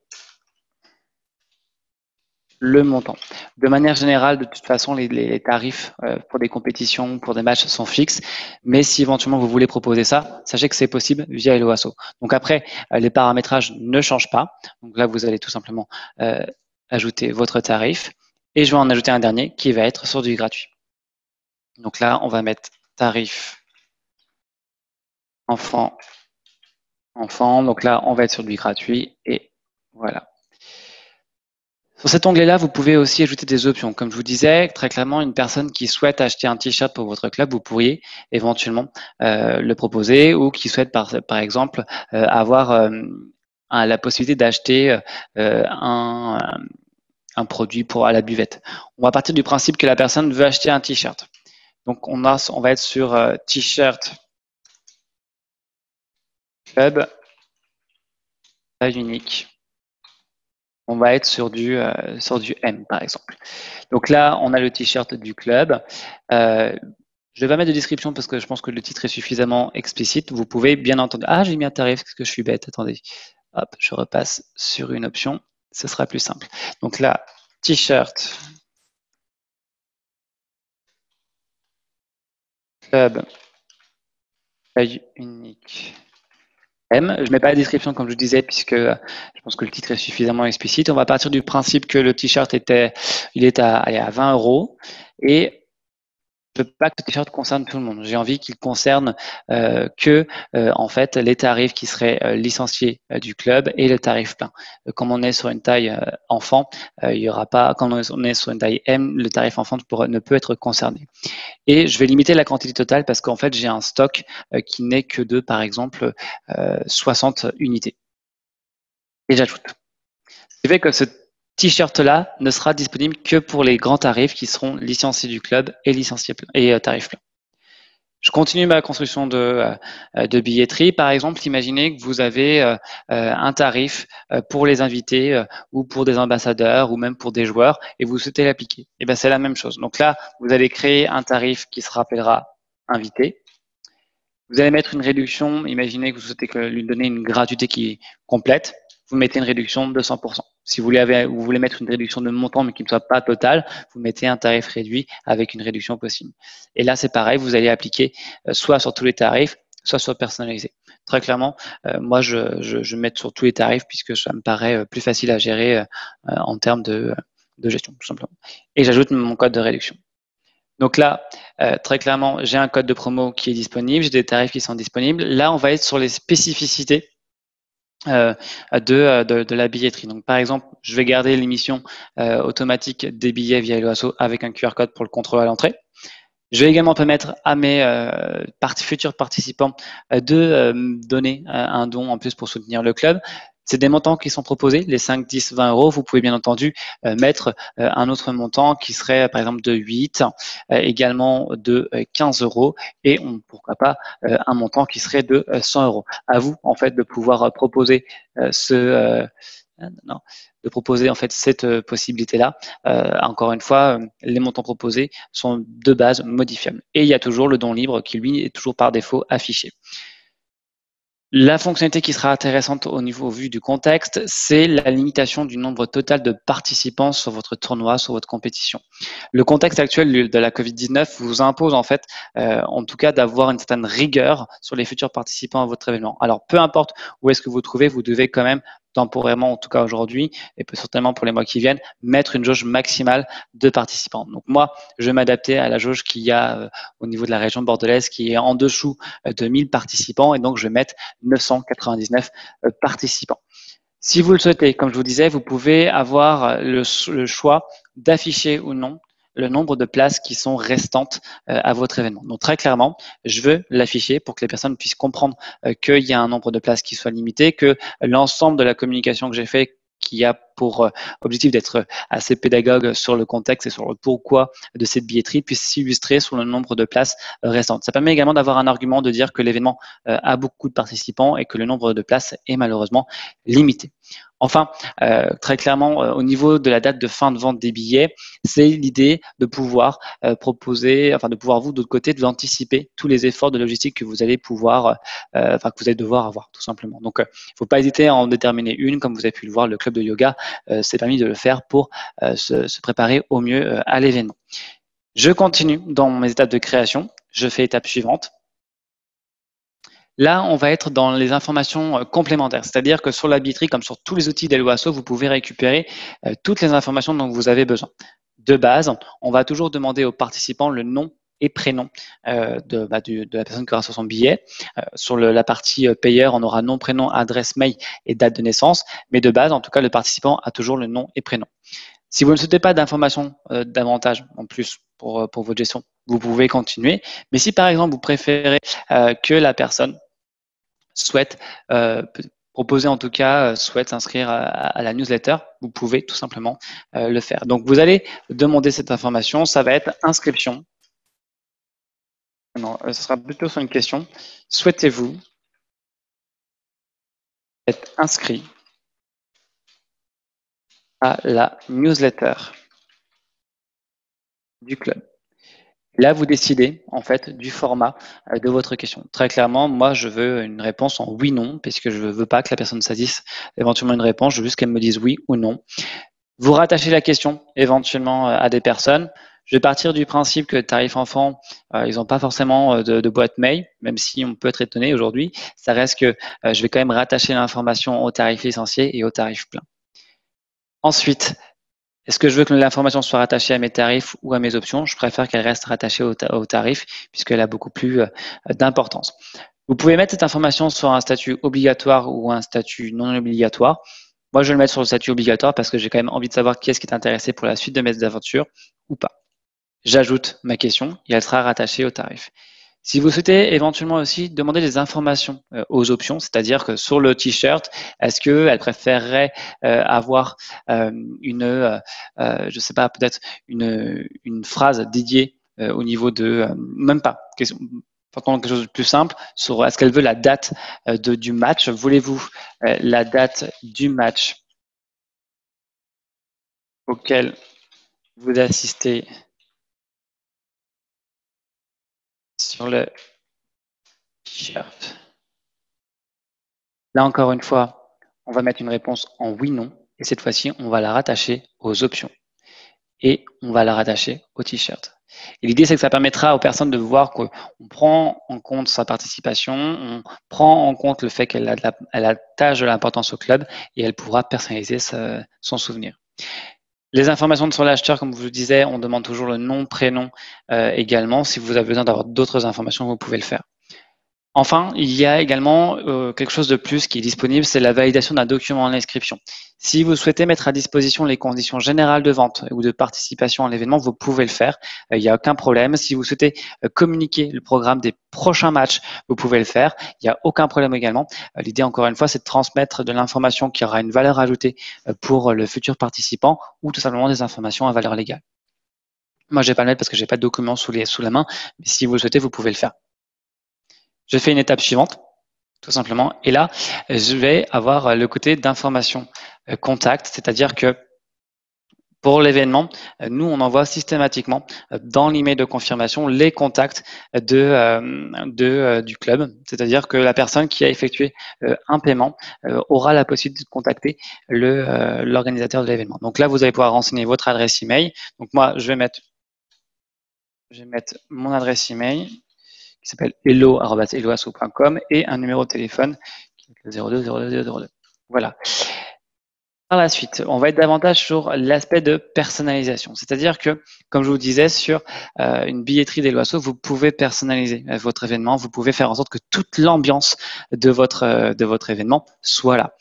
le montant. De manière générale, de toute façon, les tarifs pour des compétitions, pour des matchs sont fixes, mais si éventuellement vous voulez proposer ça, sachez que c'est possible via Helloasso. Donc après, les paramétrages ne changent pas. Donc là, vous allez tout simplement ajouter votre tarif et je vais en ajouter un dernier qui va être sur du gratuit. Donc là, on va mettre tarif enfant. Donc là, on va être sur du gratuit et voilà. Sur cet onglet-là, vous pouvez aussi ajouter des options. Comme je vous disais, très clairement, une personne qui souhaite acheter un t-shirt pour votre club, vous pourriez éventuellement le proposer ou qui souhaite, par exemple, avoir la possibilité d'acheter un produit à la buvette. On va partir du principe que la personne veut acheter un t-shirt. Donc, on va être sur t-shirt club, taille unique. on va être sur du M, par exemple. Donc là, on a le t-shirt du club. Je vais pas mettre de description parce que je pense que le titre est suffisamment explicite. Vous pouvez bien entendu. Ah, j'ai mis un tarif, est-ce que je suis bête? Attendez. Hop, je repasse sur une option. Ce sera plus simple. Donc là, t-shirt club taille unique M. Je mets pas la description comme je disais puisque je pense que le titre est suffisamment explicite. On va partir du principe que le t-shirt il est à 20 € et je veux pas que ce t-shirt concerne tout le monde. J'ai envie qu'il concerne que en fait les tarifs qui seraient licenciés du club et le tarif plein. Comme on est sur une taille enfant, il y aura pas. Quand on est sur une taille M, le tarif enfant ne peut être concerné. Et je vais limiter la quantité totale parce qu'en fait j'ai un stock qui n'est que de par exemple 60 unités. Et j'ajoute. Ce qui fait que ce t-shirt-là ne sera disponible que pour les grands tarifs qui seront licenciés du club et licenciés et tarifs pleins. Je continue ma construction de billetterie. Par exemple, imaginez que vous avez un tarif pour les invités ou pour des ambassadeurs ou même pour des joueurs et vous souhaitez l'appliquer. Et bien, c'est la même chose. Donc là, vous allez créer un tarif qui se rappellera invité. Vous allez mettre une réduction. Imaginez que vous souhaitez lui donner une gratuité qui est complète. Vous mettez une réduction de 100%. Si vous voulez mettre une réduction de montant mais qui ne soit pas totale, vous mettez un tarif réduit avec une réduction possible. Et là, c'est pareil, vous allez appliquer soit sur tous les tarifs, soit sur personnalisé. Très clairement, moi, je mets sur tous les tarifs puisque ça me paraît plus facile à gérer en termes de gestion, tout simplement. Et j'ajoute mon code de réduction. Donc là, très clairement, j'ai un code de promo qui est disponible, j'ai des tarifs qui sont disponibles. Là, on va être sur les spécificités de la billetterie. Donc, par exemple, je vais garder l'émission automatique des billets via Helloasso avec un QR code pour le contrôle à l'entrée. Je vais également permettre à mes futurs participants de donner un don en plus pour soutenir le club. C'est des montants qui sont proposés, les 5, 10, 20 euros. Vous pouvez bien entendu mettre un autre montant qui serait par exemple de 8, également de 15 euros et pourquoi pas un montant qui serait de 100 euros. À vous en fait de pouvoir proposer non, de proposer en fait cette possibilité-là. Encore une fois, les montants proposés sont de base modifiables. Et il y a toujours le don libre qui, lui, est toujours par défaut affiché. La fonctionnalité qui sera intéressante au vu du contexte, c'est la limitation du nombre total de participants sur votre tournoi, sur votre compétition. Le contexte actuel de la Covid-19 vous impose en fait, en tout cas, d'avoir une certaine rigueur sur les futurs participants à votre événement. Alors, peu importe où est-ce que vous vous trouvez, vous devez quand même temporairement, en tout cas aujourd'hui, et certainement pour les mois qui viennent, mettre une jauge maximale de participants. Donc moi, je vais m'adapter à la jauge qu'il y a au niveau de la région bordelaise qui est en dessous de 1000 participants et donc je vais mettre 999 participants. Si vous le souhaitez, comme je vous disais, vous pouvez avoir le choix d'afficher ou non le nombre de places qui sont restantes à votre événement. Donc très clairement, je veux l'afficher pour que les personnes puissent comprendre qu'il y a un nombre de places qui soit limité, que l'ensemble de la communication que j'ai fait qui a pour objectif d'être assez pédagogue sur le contexte et sur le pourquoi de cette billetterie puisse s'illustrer sur le nombre de places restantes. Ça permet également d'avoir un argument de dire que l'événement a beaucoup de participants et que le nombre de places est malheureusement limité. Enfin, très clairement, au niveau de la date de fin de vente des billets, c'est l'idée de pouvoir proposer, enfin de pouvoir vous, d'autre côté, d'anticiper tous les efforts de logistique que vous allez pouvoir, que vous allez devoir avoir, tout simplement. Donc, il ne faut pas hésiter à en déterminer une, comme vous avez pu le voir, le club de yoga s'est permis de le faire pour se préparer au mieux à l'événement. Je continue dans mes étapes de création. Je fais étape suivante. Là, on va être dans les informations complémentaires, c'est-à-dire que sur la billetterie, comme sur tous les outils d'Helloasso, vous pouvez récupérer toutes les informations dont vous avez besoin. De base, on va toujours demander aux participants le nom et prénom de la personne qui aura sur son billet. Sur la partie payeur, on aura nom, prénom, adresse mail et date de naissance. Mais de base, en tout cas, le participant a toujours le nom et prénom. Si vous ne souhaitez pas d'informations davantage en plus pour votre gestion, vous pouvez continuer. Mais si par exemple, vous préférez que la personne souhaite proposer en tout cas, souhaite s'inscrire à la newsletter, vous pouvez tout simplement le faire. Donc vous allez demander cette information, ça va être inscription. Non, ce sera plutôt sur une question. Souhaitez-vous être inscrit à la newsletter du club. Là, vous décidez en fait du format de votre question. Très clairement, moi, je veux une réponse en oui/non, puisque je ne veux pas que la personne saisisse éventuellement une réponse. Je veux juste qu'elle me dise oui ou non. Vous rattachez la question éventuellement à des personnes. Je vais partir du principe que tarif enfant, ils n'ont pas forcément de boîte mail, même si on peut être étonné aujourd'hui. Ça reste que je vais quand même rattacher l'information au tarif licencié et au tarif plein. Ensuite, est-ce que je veux que l'information soit rattachée à mes tarifs ou à mes options? Je préfère qu'elle reste rattachée au tarif puisqu'elle a beaucoup plus d'importance. Vous pouvez mettre cette information sur un statut obligatoire ou un statut non obligatoire. Moi, je vais le mettre sur le statut obligatoire parce que j'ai quand même envie de savoir qui est-ce qui est intéressé pour la suite de mes aventures ou pas. J'ajoute ma question et elle sera rattachée au tarif. Si vous souhaitez éventuellement aussi demander des informations aux options, c'est-à-dire que sur le t-shirt, est-ce qu'elle préférerait avoir je sais pas, peut-être une phrase dédiée au niveau de, même pas, quelque chose de plus simple, sur est-ce qu'elle veut la date du match? Voulez-vous la date du match auquel vous assistez sur le t-shirt? Là, encore une fois, on va mettre une réponse en oui/non et cette fois-ci, on va la rattacher aux options et on va la rattacher au t-shirt. Et l'idée, c'est que ça permettra aux personnes de voir qu'on prend en compte sa participation, on prend en compte le fait qu'elle attache de l'importance au club et elle pourra personnaliser son souvenir. Les informations sur l'acheteur, comme je vous le disais, on demande toujours le nom, prénom également. Si vous avez besoin d'avoir d'autres informations, vous pouvez le faire. Enfin, il y a également quelque chose de plus qui est disponible, c'est la validation d'un document d'inscription. Si vous souhaitez mettre à disposition les conditions générales de vente ou de participation à l'événement, vous pouvez le faire. Il n'y a aucun problème. Si vous souhaitez communiquer le programme des prochains matchs, vous pouvez le faire. Il n'y a aucun problème également. L'idée, encore une fois, c'est de transmettre de l'information qui aura une valeur ajoutée pour le futur participant ou tout simplement des informations à valeur légale. Moi, je ne vais pas le mettre parce que je n'ai pas de document sous la main, mais si vous le souhaitez, vous pouvez le faire. Je fais une étape suivante, tout simplement. Et là, je vais avoir le côté d'information contact, c'est-à-dire que pour l'événement, nous, on envoie systématiquement dans l'email de confirmation les contacts du club. C'est-à-dire que la personne qui a effectué un paiement aura la possibilité de contacter l'organisateur de l'événement. Donc là, vous allez pouvoir renseigner votre adresse email. Donc moi, je vais mettre mon adresse email qui s'appelle hello@helloasso.com et un numéro de téléphone qui est le 02 02 02. Voilà. Par la suite, on va être davantage sur l'aspect de personnalisation. C'est-à-dire que, comme je vous disais, sur une billetterie des Loiseaux, vous pouvez personnaliser votre événement. Vous pouvez faire en sorte que toute l'ambiance de votre événement soit là.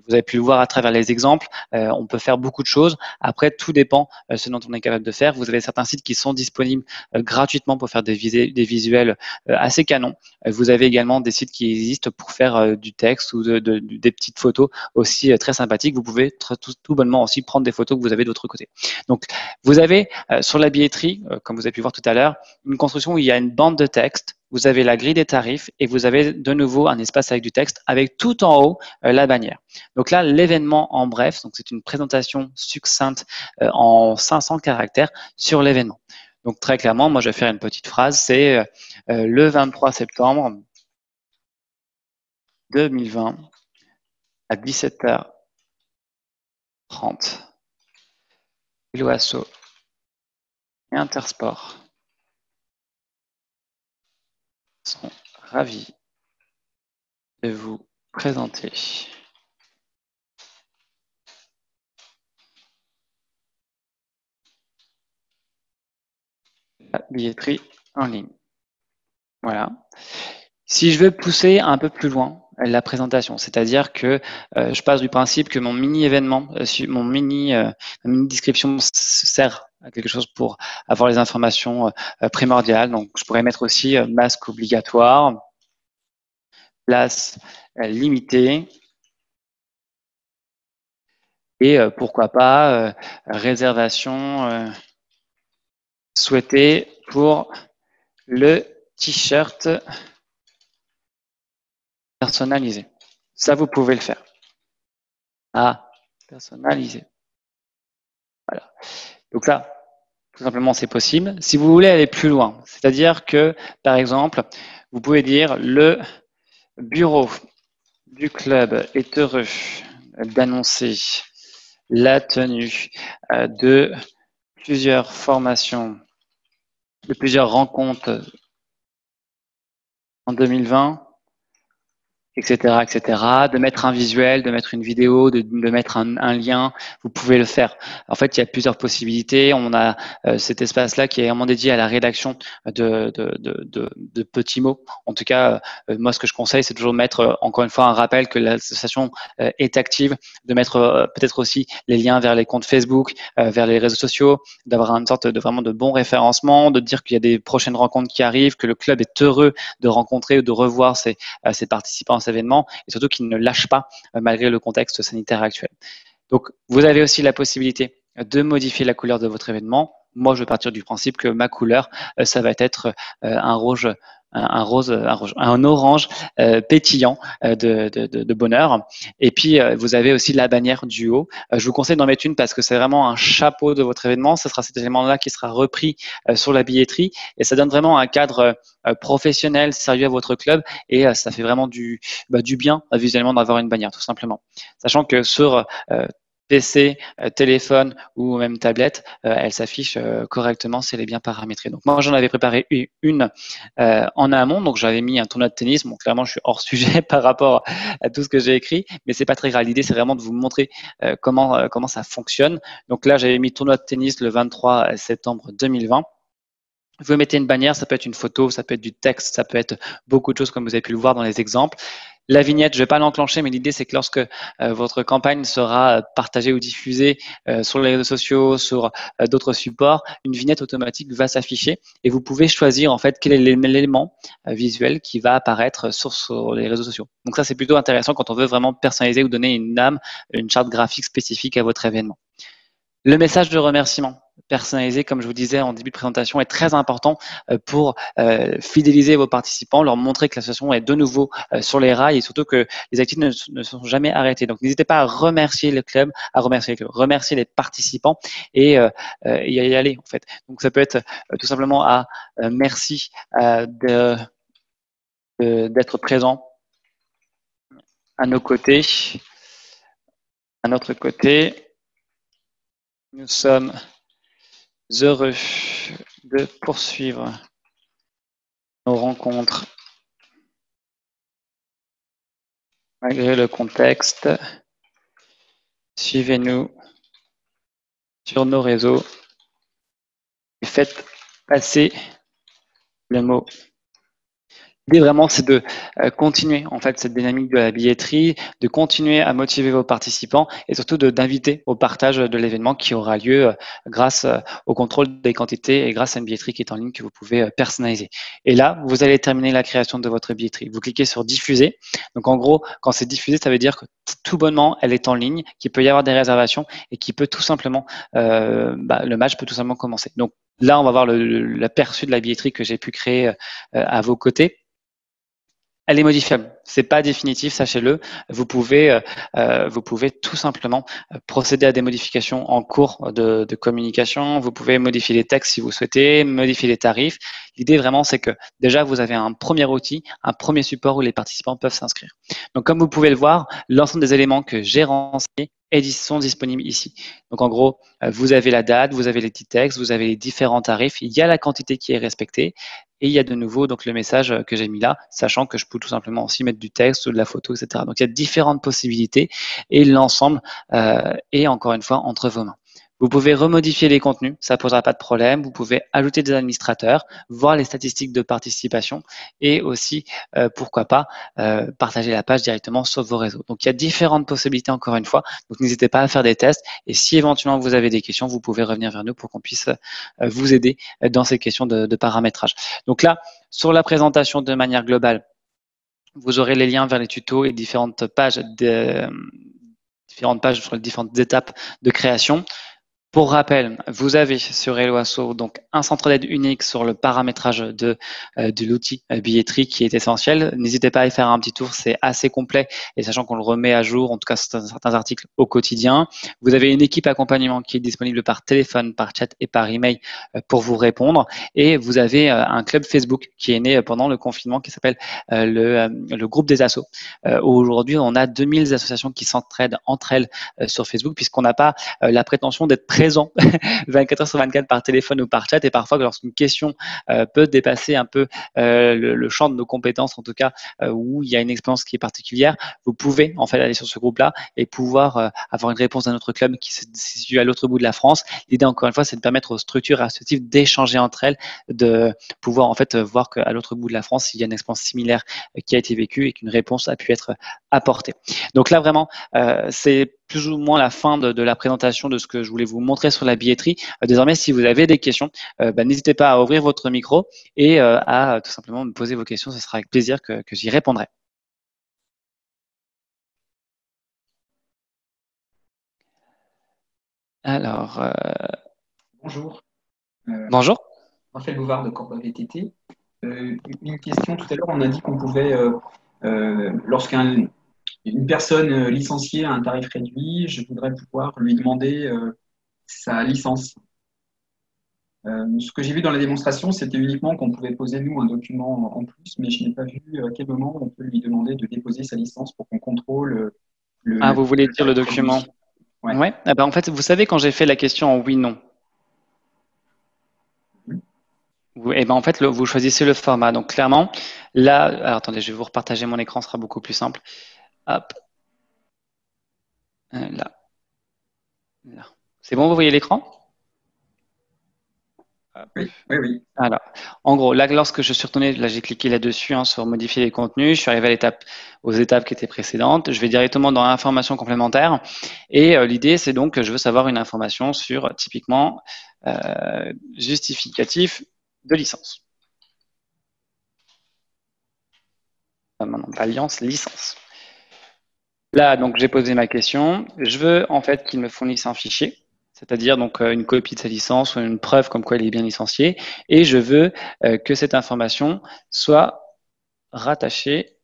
Vous avez pu le voir à travers les exemples. On peut faire beaucoup de choses. Après, tout dépend ce dont on est capable de faire. Vous avez certains sites qui sont disponibles gratuitement pour faire des visuels assez canons. Vous avez également des sites qui existent pour faire du texte ou des petites photos aussi très sympathiques. Vous pouvez tout bonnement aussi prendre des photos que vous avez de l'autre côté. Donc, vous avez sur la billetterie, comme vous avez pu voir tout à l'heure, une construction où il y a une bande de texte. Vous avez la grille des tarifs et vous avez de nouveau un espace avec du texte avec tout en haut la bannière. Donc là, l'événement en bref, donc c'est une présentation succincte en 500 caractères sur l'événement. Donc très clairement, moi je vais faire une petite phrase, c'est le 23 septembre 2020 à 17h30. Helloasso et Intersport sont ravis de vous présenter la billetterie en ligne. Voilà. Si je veux pousser un peu plus loin la présentation, c'est-à-dire que je passe du principe que mon mini-événement, ma mini description sert à quelque chose pour avoir les informations primordiales. Donc, je pourrais mettre aussi masque obligatoire, place limitée et pourquoi pas réservation souhaitée pour le t-shirt personnalisé. Ça, vous pouvez le faire. Ah, personnalisé. Voilà. Donc là, tout simplement, c'est possible. Si vous voulez aller plus loin, c'est-à-dire que, par exemple, vous pouvez dire le bureau du club est heureux d'annoncer la tenue de plusieurs formations, de plusieurs rencontres en 2020, etc., etc., de mettre un visuel, de mettre une vidéo, de mettre un lien, vous pouvez le faire. En fait, il y a plusieurs possibilités. On a cet espace-là qui est vraiment dédié à la rédaction de petits mots. En tout cas, moi, ce que je conseille, c'est toujours de mettre, encore une fois, un rappel que l'association est active, de mettre peut-être aussi les liens vers les comptes Facebook, vers les réseaux sociaux, d'avoir une sorte de vraiment de bon référencement, de dire qu'il y a des prochaines rencontres qui arrivent, que le club est heureux de rencontrer ou de revoir ses participants à cet événement et surtout qu'ils ne lâchent pas malgré le contexte sanitaire actuel. Donc, vous avez aussi la possibilité de modifier la couleur de votre événement. Moi, je vais partir du principe que ma couleur, ça va être un rouge, un orange pétillant de bonheur. Et puis, vous avez aussi la bannière du haut. Je vous conseille d'en mettre une parce que c'est vraiment un chapeau de votre événement. Ce sera cet élément-là qui sera repris sur la billetterie et ça donne vraiment un cadre professionnel, sérieux à votre club et ça fait vraiment du bien visuellement d'avoir une bannière, tout simplement. Sachant que sur PC, téléphone ou même tablette, elle s'affiche correctement si elle est bien paramétrée. Donc moi, j'en avais préparé une en amont, donc j'avais mis un tournoi de tennis. Bon, clairement, je suis hors sujet par rapport à tout ce que j'ai écrit, mais c'est pas très grave. L'idée, c'est vraiment de vous montrer comment ça fonctionne. Donc là, j'avais mis tournoi de tennis le 23 septembre 2020. Vous mettez une bannière, ça peut être une photo, ça peut être du texte, ça peut être beaucoup de choses comme vous avez pu le voir dans les exemples. La vignette, je ne vais pas l'enclencher, mais l'idée c'est que lorsque votre campagne sera partagée ou diffusée sur les réseaux sociaux, sur d'autres supports, une vignette automatique va s'afficher et vous pouvez choisir en fait quel est l'élément visuel qui va apparaître sur les réseaux sociaux. Donc ça c'est plutôt intéressant quand on veut vraiment personnaliser ou donner une âme, une charte graphique spécifique à votre événement. Le message de remerciement personnalisé, comme je vous disais en début de présentation, est très important pour fidéliser vos participants, leur montrer que l'association est de nouveau sur les rails et surtout que les activités ne sont jamais arrêtées. Donc, n'hésitez pas à remercier le club, remercier les participants et y aller en fait. Donc, ça peut être tout simplement à merci d'être présent à nos côtés, à notre côté. Nous sommes heureux de poursuivre nos rencontres malgré le contexte. Suivez-nous sur nos réseaux et faites passer le mot. L'idée vraiment, c'est de continuer en fait cette dynamique de la billetterie, de continuer à motiver vos participants et surtout d'inviter au partage de l'événement qui aura lieu grâce au contrôle des quantités et grâce à une billetterie qui est en ligne que vous pouvez personnaliser. Et là, vous allez terminer la création de votre billetterie. Vous cliquez sur diffuser. Donc en gros, quand c'est diffusé, ça veut dire que tout bonnement, elle est en ligne, qu'il peut y avoir des réservations et qu'il peut tout simplement, le match peut tout simplement commencer. Donc là, on va voir l'aperçu de la billetterie que j'ai pu créer à vos côtés. Elle est modifiable, c'est pas définitif, sachez-le. Vous pouvez tout simplement procéder à des modifications en cours de communication. Vous pouvez modifier les textes si vous souhaitez, modifier les tarifs. L'idée vraiment, c'est que déjà vous avez un premier outil, un premier support où les participants peuvent s'inscrire. Donc comme vous pouvez le voir, l'ensemble des éléments que j'ai renseignés sont disponibles ici. Donc en gros, vous avez la date, vous avez les petits textes, vous avez les différents tarifs, il y a la quantité qui est respectée. Et il y a de nouveau donc le message que j'ai mis là, sachant que je peux tout simplement aussi mettre du texte ou de la photo, etc. Donc il y a différentes possibilités et l'ensemble est encore une fois entre vos mains. Vous pouvez remodifier les contenus, ça ne posera pas de problème. Vous pouvez ajouter des administrateurs, voir les statistiques de participation et aussi, pourquoi pas, partager la page directement sur vos réseaux. Donc, il y a différentes possibilités encore une fois. Donc, n'hésitez pas à faire des tests. Et si éventuellement vous avez des questions, vous pouvez revenir vers nous pour qu'on puisse vous aider dans ces questions de paramétrage. Donc là, sur la présentation de manière globale, vous aurez les liens vers les tutos et différentes pages sur les différentes étapes de création. Pour rappel, vous avez sur Helloasso donc un centre d'aide unique sur le paramétrage de l'outil billetterie qui est essentiel. N'hésitez pas à y faire un petit tour, c'est assez complet et sachant qu'on le remet à jour, en tout cas certains articles au quotidien. Vous avez une équipe accompagnement qui est disponible par téléphone, par chat et par email pour vous répondre. Et vous avez un club Facebook qui est né pendant le confinement qui s'appelle le groupe des assos. Aujourd'hui, on a 2000 associations qui s'entraident entre elles sur Facebook puisqu'on n'a pas la prétention d'être présent 24 heures sur 24 par téléphone ou par chat et parfois lorsqu'une question peut dépasser un peu le champ de nos compétences en tout cas où il y a une expérience qui est particulière, vous pouvez en fait aller sur ce groupe là et pouvoir avoir une réponse d'un autre club qui se situe à l'autre bout de la France. L'idée encore une fois c'est de permettre aux structures associatives d'échanger entre elles, de pouvoir en fait voir qu'à l'autre bout de la France il y a une expérience similaire qui a été vécue et qu'une réponse a pu être apportée. Donc là vraiment c'est plus ou moins la fin de la présentation de ce que je voulais vous montrer sur la billetterie. Désormais, si vous avez des questions, n'hésitez pas à ouvrir votre micro et à tout simplement me poser vos questions. Ce sera avec plaisir que j'y répondrai. Alors, Bonjour. bonjour. Raphaël Bouvard de Corba VTT. Une question, tout à l'heure, on a dit qu'on pouvait, lorsqu'une personne licenciée a un tarif réduit, je voudrais pouvoir lui demander sa licence. Ce que j'ai vu dans la démonstration, c'était uniquement qu'on pouvait poser, nous, un document en plus, mais je n'ai pas vu à quel moment on peut lui demander de déposer sa licence pour qu'on contrôle Ah, vous voulez le dire le tarif document? réduit. Ouais. Ouais. Eh ben, en fait, vous savez, quand j'ai fait la question en oui/non, eh ben, en fait, vous choisissez le format. Donc, clairement, là, alors, attendez, je vais vous repartager mon écran, ce sera beaucoup plus simple. Hop, là, là. C'est bon, vous voyez l'écran? Oui, oui, oui. Alors, en gros, là, lorsque je suis retourné, là, j'ai cliqué là-dessus sur modifier les contenus. Je suis arrivé aux étapes qui étaient précédentes. Je vais directement dans information complémentaire. Et l'idée, c'est donc que je veux savoir une information sur typiquement justificatif de licence. Maintenant, alliance, licence. Là, donc, j'ai posé ma question. Je veux en fait qu'il me fournisse un fichier, c'est-à-dire donc une copie de sa licence ou une preuve comme quoi il est bien licencié. Et je veux que cette information soit rattachée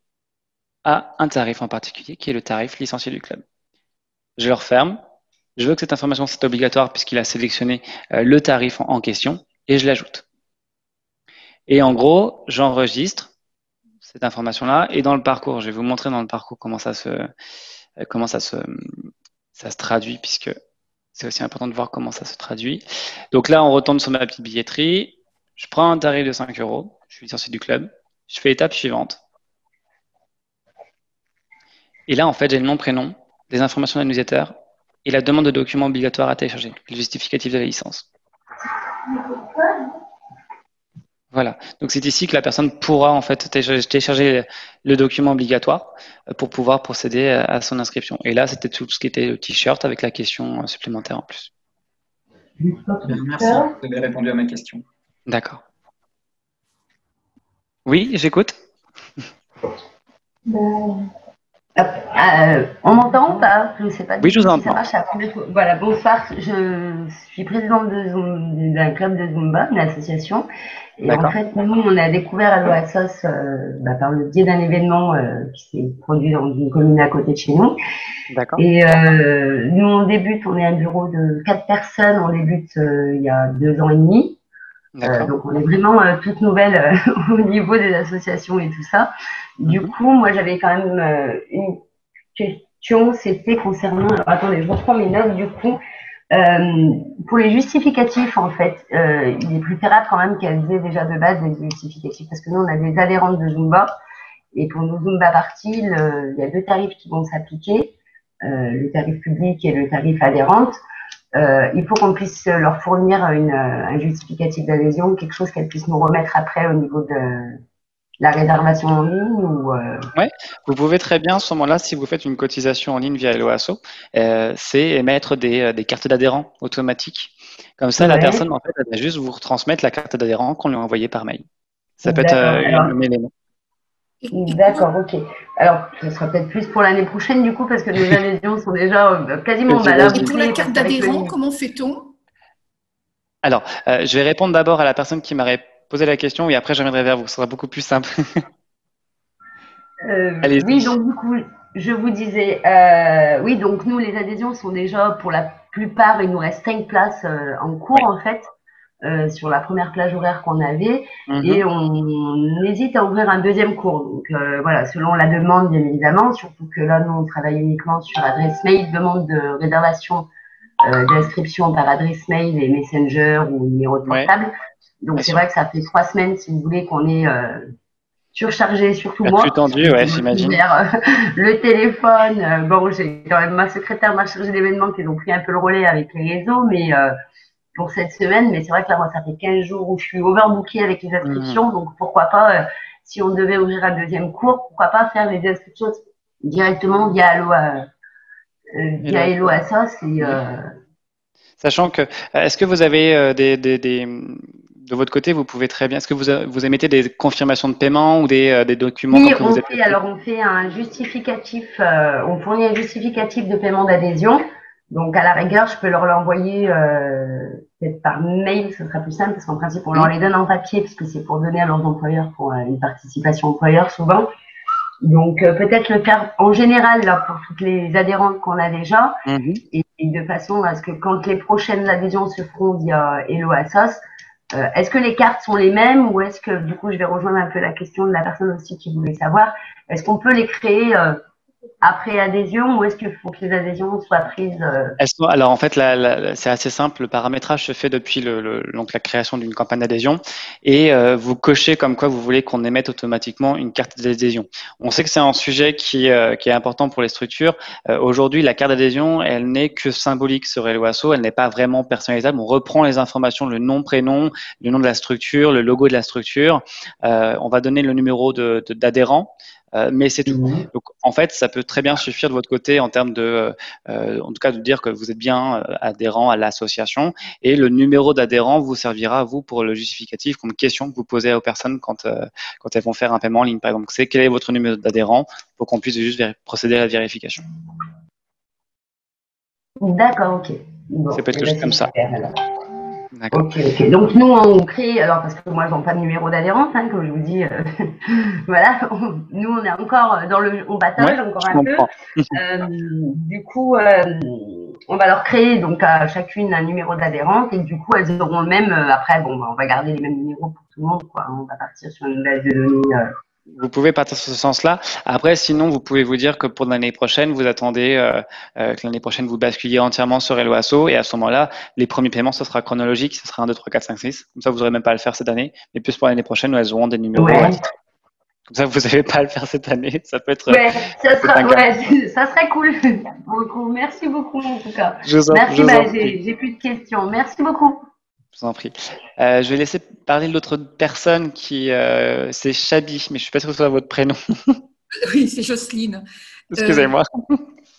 à un tarif en particulier, qui est le tarif licencié du club. Je le referme. Je veux que cette information soit obligatoire puisqu'il a sélectionné le tarif en question et je l'ajoute. Et en gros, j'enregistre cette information-là et dans le parcours, je vais vous montrer dans le parcours comment ça se traduit puisque c'est aussi important de voir comment ça se traduit. Donc là, on retourne sur ma petite billetterie. Je prends un tarif de 5 €. Je suis licencié du club. Je fais l'étape suivante. Et là, en fait, j'ai le nom, prénom, les informations de l'utilisateur et la demande de documents obligatoires à télécharger, le justificatif de la licence. Voilà. Donc c'est ici que la personne pourra en fait télécharger le document obligatoire pour pouvoir procéder à son inscription. Et là, c'était tout ce qui était le t-shirt avec la question supplémentaire en plus. Merci, vous avez répondu à ma question. D'accord. Oui, j'écoute. On m'entend ou pas? Je ne sais pas Oui, je vous si ça entends. marche. Voilà, bonsoir. Je suis présidente d'un club de Zumba, une association. Et en fait, nous, on a découvert Allo Assos par le biais d'un événement qui s'est produit dans une commune à côté de chez nous. D'accord. Et nous, on débute, on est un bureau de 4 personnes. On débute il y a 2 ans et demi. Donc on est vraiment toute nouvelle au niveau des associations et tout ça. Du coup, moi j'avais quand même une question, c'était concernant. Alors attendez, je reprends mes notes. Du coup, pour les justificatifs, en fait, il est préférable quand même qu'elles aient déjà de base des justificatifs parce que nous on a des adhérentes de Zumba et pour nos Zumba parties, il y a 2 tarifs qui vont s'appliquer, le tarif public et le tarif adhérente. Il faut qu'on puisse leur fournir un justificatif d'adhésion, quelque chose qu'elles puissent nous remettre après au niveau de la réservation en ligne ou Ouais, vous pouvez très bien à ce moment-là, si vous faites une cotisation en ligne via Helloasso, c'est émettre des cartes d'adhérents automatiques. Comme ça, la personne, en fait, elle va juste vous retransmettre la carte d'adhérent qu'on lui a envoyée par mail. Ça peut être un élément. D'accord, ok. Alors, ce sera peut-être plus pour l'année prochaine, du coup, parce que nos adhésions sont déjà quasiment Et pour la carte d'adhérent, comment fait-on? Alors, je vais répondre d'abord à la personne qui m'aurait posé la question et après je reviendrai vers vous. Ce sera beaucoup plus simple. Oui, Allez-y. donc du coup, je vous disais, oui, donc nous, les adhésions sont déjà, pour la plupart, il nous reste 5 places en cours, Oui. en fait, sur la première plage horaire qu'on avait, et Mhm. on hésite à ouvrir un deuxième cours. Donc voilà, selon la demande, bien évidemment, surtout que là, nous, on travaille uniquement sur adresse mail, demande de réservation, d'inscription par adresse mail et Messenger ou numéro de Ouais, portable. Donc bien c'est sûr. vrai que ça fait 3 semaines, si vous voulez, qu'on est surchargé, surtout À flux moi, parce tendu, que ouais, c'est moi qui j'imagine. gère le téléphone. Bon, j'ai quand même ma secrétaire, ma chargée d'événements qui ont pris un peu le relais avec les réseaux, mais pour cette semaine, mais c'est vrai que là, moi, ça fait 15 jours où je suis overbookée avec les Mhm. inscriptions, donc pourquoi pas, si on devait ouvrir un deuxième cours, pourquoi pas faire les inscriptions directement Hello via à Hello toi. Assos et Oui. Sachant que, est-ce que vous avez de votre côté, vous pouvez très bien, est-ce que vous émettez des confirmations de paiement ou des documents comme oui, que vous êtes inscrit? on fait un justificatif, on fournit un justificatif de paiement d'adhésion. Donc, à la rigueur, je peux leur l'envoyer peut-être par mail, ce sera plus simple parce qu'en principe, on leur Hmm. les donne en papier puisque c'est pour donner à leurs employeurs pour une participation employeur souvent. Donc, peut-être le faire en général là pour toutes les adhérentes qu'on a déjà Mhm. et de façon à ce que quand les prochaines adhésions se feront via Hello Assos, est-ce que les cartes sont les mêmes ou est-ce que, du coup, je vais rejoindre un peu la question de la personne aussi qui voulait savoir, est-ce qu'on peut les créer après adhésion ou est-ce qu'il faut que les adhésions soient prises Alors en fait, c'est assez simple. Le paramétrage se fait depuis donc la création d'une campagne d'adhésion et vous cochez comme quoi vous voulez qu'on émette automatiquement une carte d'adhésion. On sait que c'est un sujet qui est important pour les structures. Aujourd'hui, la carte d'adhésion, elle n'est que symbolique sur Helloasso, elle n'est pas vraiment personnalisable. On reprend les informations, le nom, prénom, le nom de la structure, le logo de la structure. On va donner le numéro d'adhérent. Mais c'est tout. Mhm. Donc, en fait, ça peut très bien suffire de votre côté en termes en tout cas de dire que vous êtes bien adhérent à l'association et le numéro d'adhérent vous servira à vous pour le justificatif comme question que vous posez aux personnes quand elles vont faire un paiement en ligne. Par exemple, c'est quel est votre numéro d'adhérent pour qu'on puisse juste procéder à la vérification. D'accord, ok. Ça Bon, peut être eh quelque chose ben, comme c'est ça. super alors. D'accord. Ok, ok. Donc nous, on crée, alors parce que moi, je n'ai pas de numéro d'adhérence, hein, comme je vous dis, voilà, nous, on est encore on Ouais, bataille encore je un peu. comprends. Du coup, on va leur créer donc à chacune un numéro d'adhérente et du coup, elles auront le même. Après, bon, bah, on va garder les mêmes numéros pour tout le monde, quoi. On va partir sur une base de données. Vous pouvez partir sur ce sens-là. Après, sinon, vous pouvez vous dire que pour l'année prochaine, vous attendez que l'année prochaine, vous basculiez entièrement sur Helloasso. Et à ce moment-là, les premiers paiements, ce sera chronologique. Ce sera 1, 2, 3, 4, 5, 6. Comme ça, vous n'aurez même pas à le faire cette année. Mais plus pour l'année prochaine, où elles auront des numéros Ouais, attitrés. Comme ça, vous n'avez pas à le faire cette année. ouais, Ça peut être un gain. ouais, ça serait cool. Beaucoup. Merci beaucoup en tout cas. Je Merci, vous bah, en prie. j'ai plus de questions. Merci beaucoup. Je vous en prie. Je vais laisser parler l'autre personne c'est Chabi, mais je suis pas sûr que ce soit votre prénom. Oui, c'est Jocelyne. Euh, Excusez-moi. non,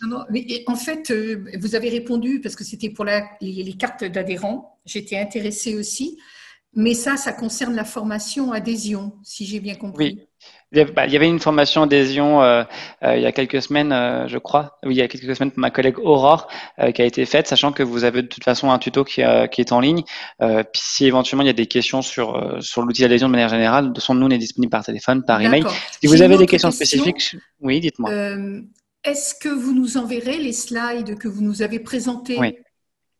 non, mais en fait, vous avez répondu parce que c'était pour les cartes d'adhérents. J'étais intéressée aussi. Mais ça concerne la formation adhésion, si j'ai bien Oui. compris. Il y avait une formation adhésion il y a quelques semaines, je crois. Oui, il y a quelques semaines pour ma collègue Aurore qui a été faite, sachant que vous avez de toute façon un tuto qui est en ligne. Puis si éventuellement il y a des questions sur l'outil d'adhésion de manière générale, de toute façon, nous on est disponible par téléphone, par email. D'accord. Si vous J'ai une avez des autre questions question. spécifiques, oui, dites-moi. Euh, Est-ce que vous nous enverrez les slides que vous nous avez Oui. présentés? Oui,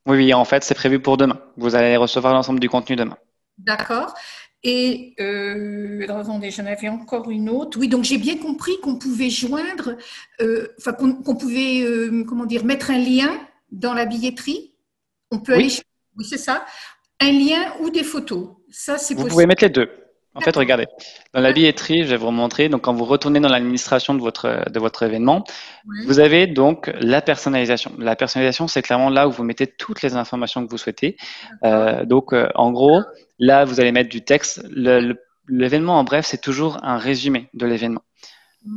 oui, en fait, c'est prévu pour demain. Vous allez recevoir l'ensemble du contenu demain. D'accord. Et alors, attendez, j'en avais encore une autre. Oui, donc j'ai bien compris qu'on pouvait joindre, enfin qu'on pouvait, comment dire, mettre un lien dans la billetterie. On peut aller, Oui, oui, c'est ça, un lien ou des photos. Ça, c'est vous pouvez possible. mettre les deux. En fait, D'accord. regardez, dans la billetterie, je vais vous montrer. Donc, quand vous retournez dans l'administration de votre événement, Oui. vous avez donc la personnalisation. La personnalisation, c'est clairement là où vous mettez toutes les informations que vous souhaitez. D'accord. En gros, là, vous allez mettre du texte. L'événement, en bref, c'est toujours un résumé de l'événement.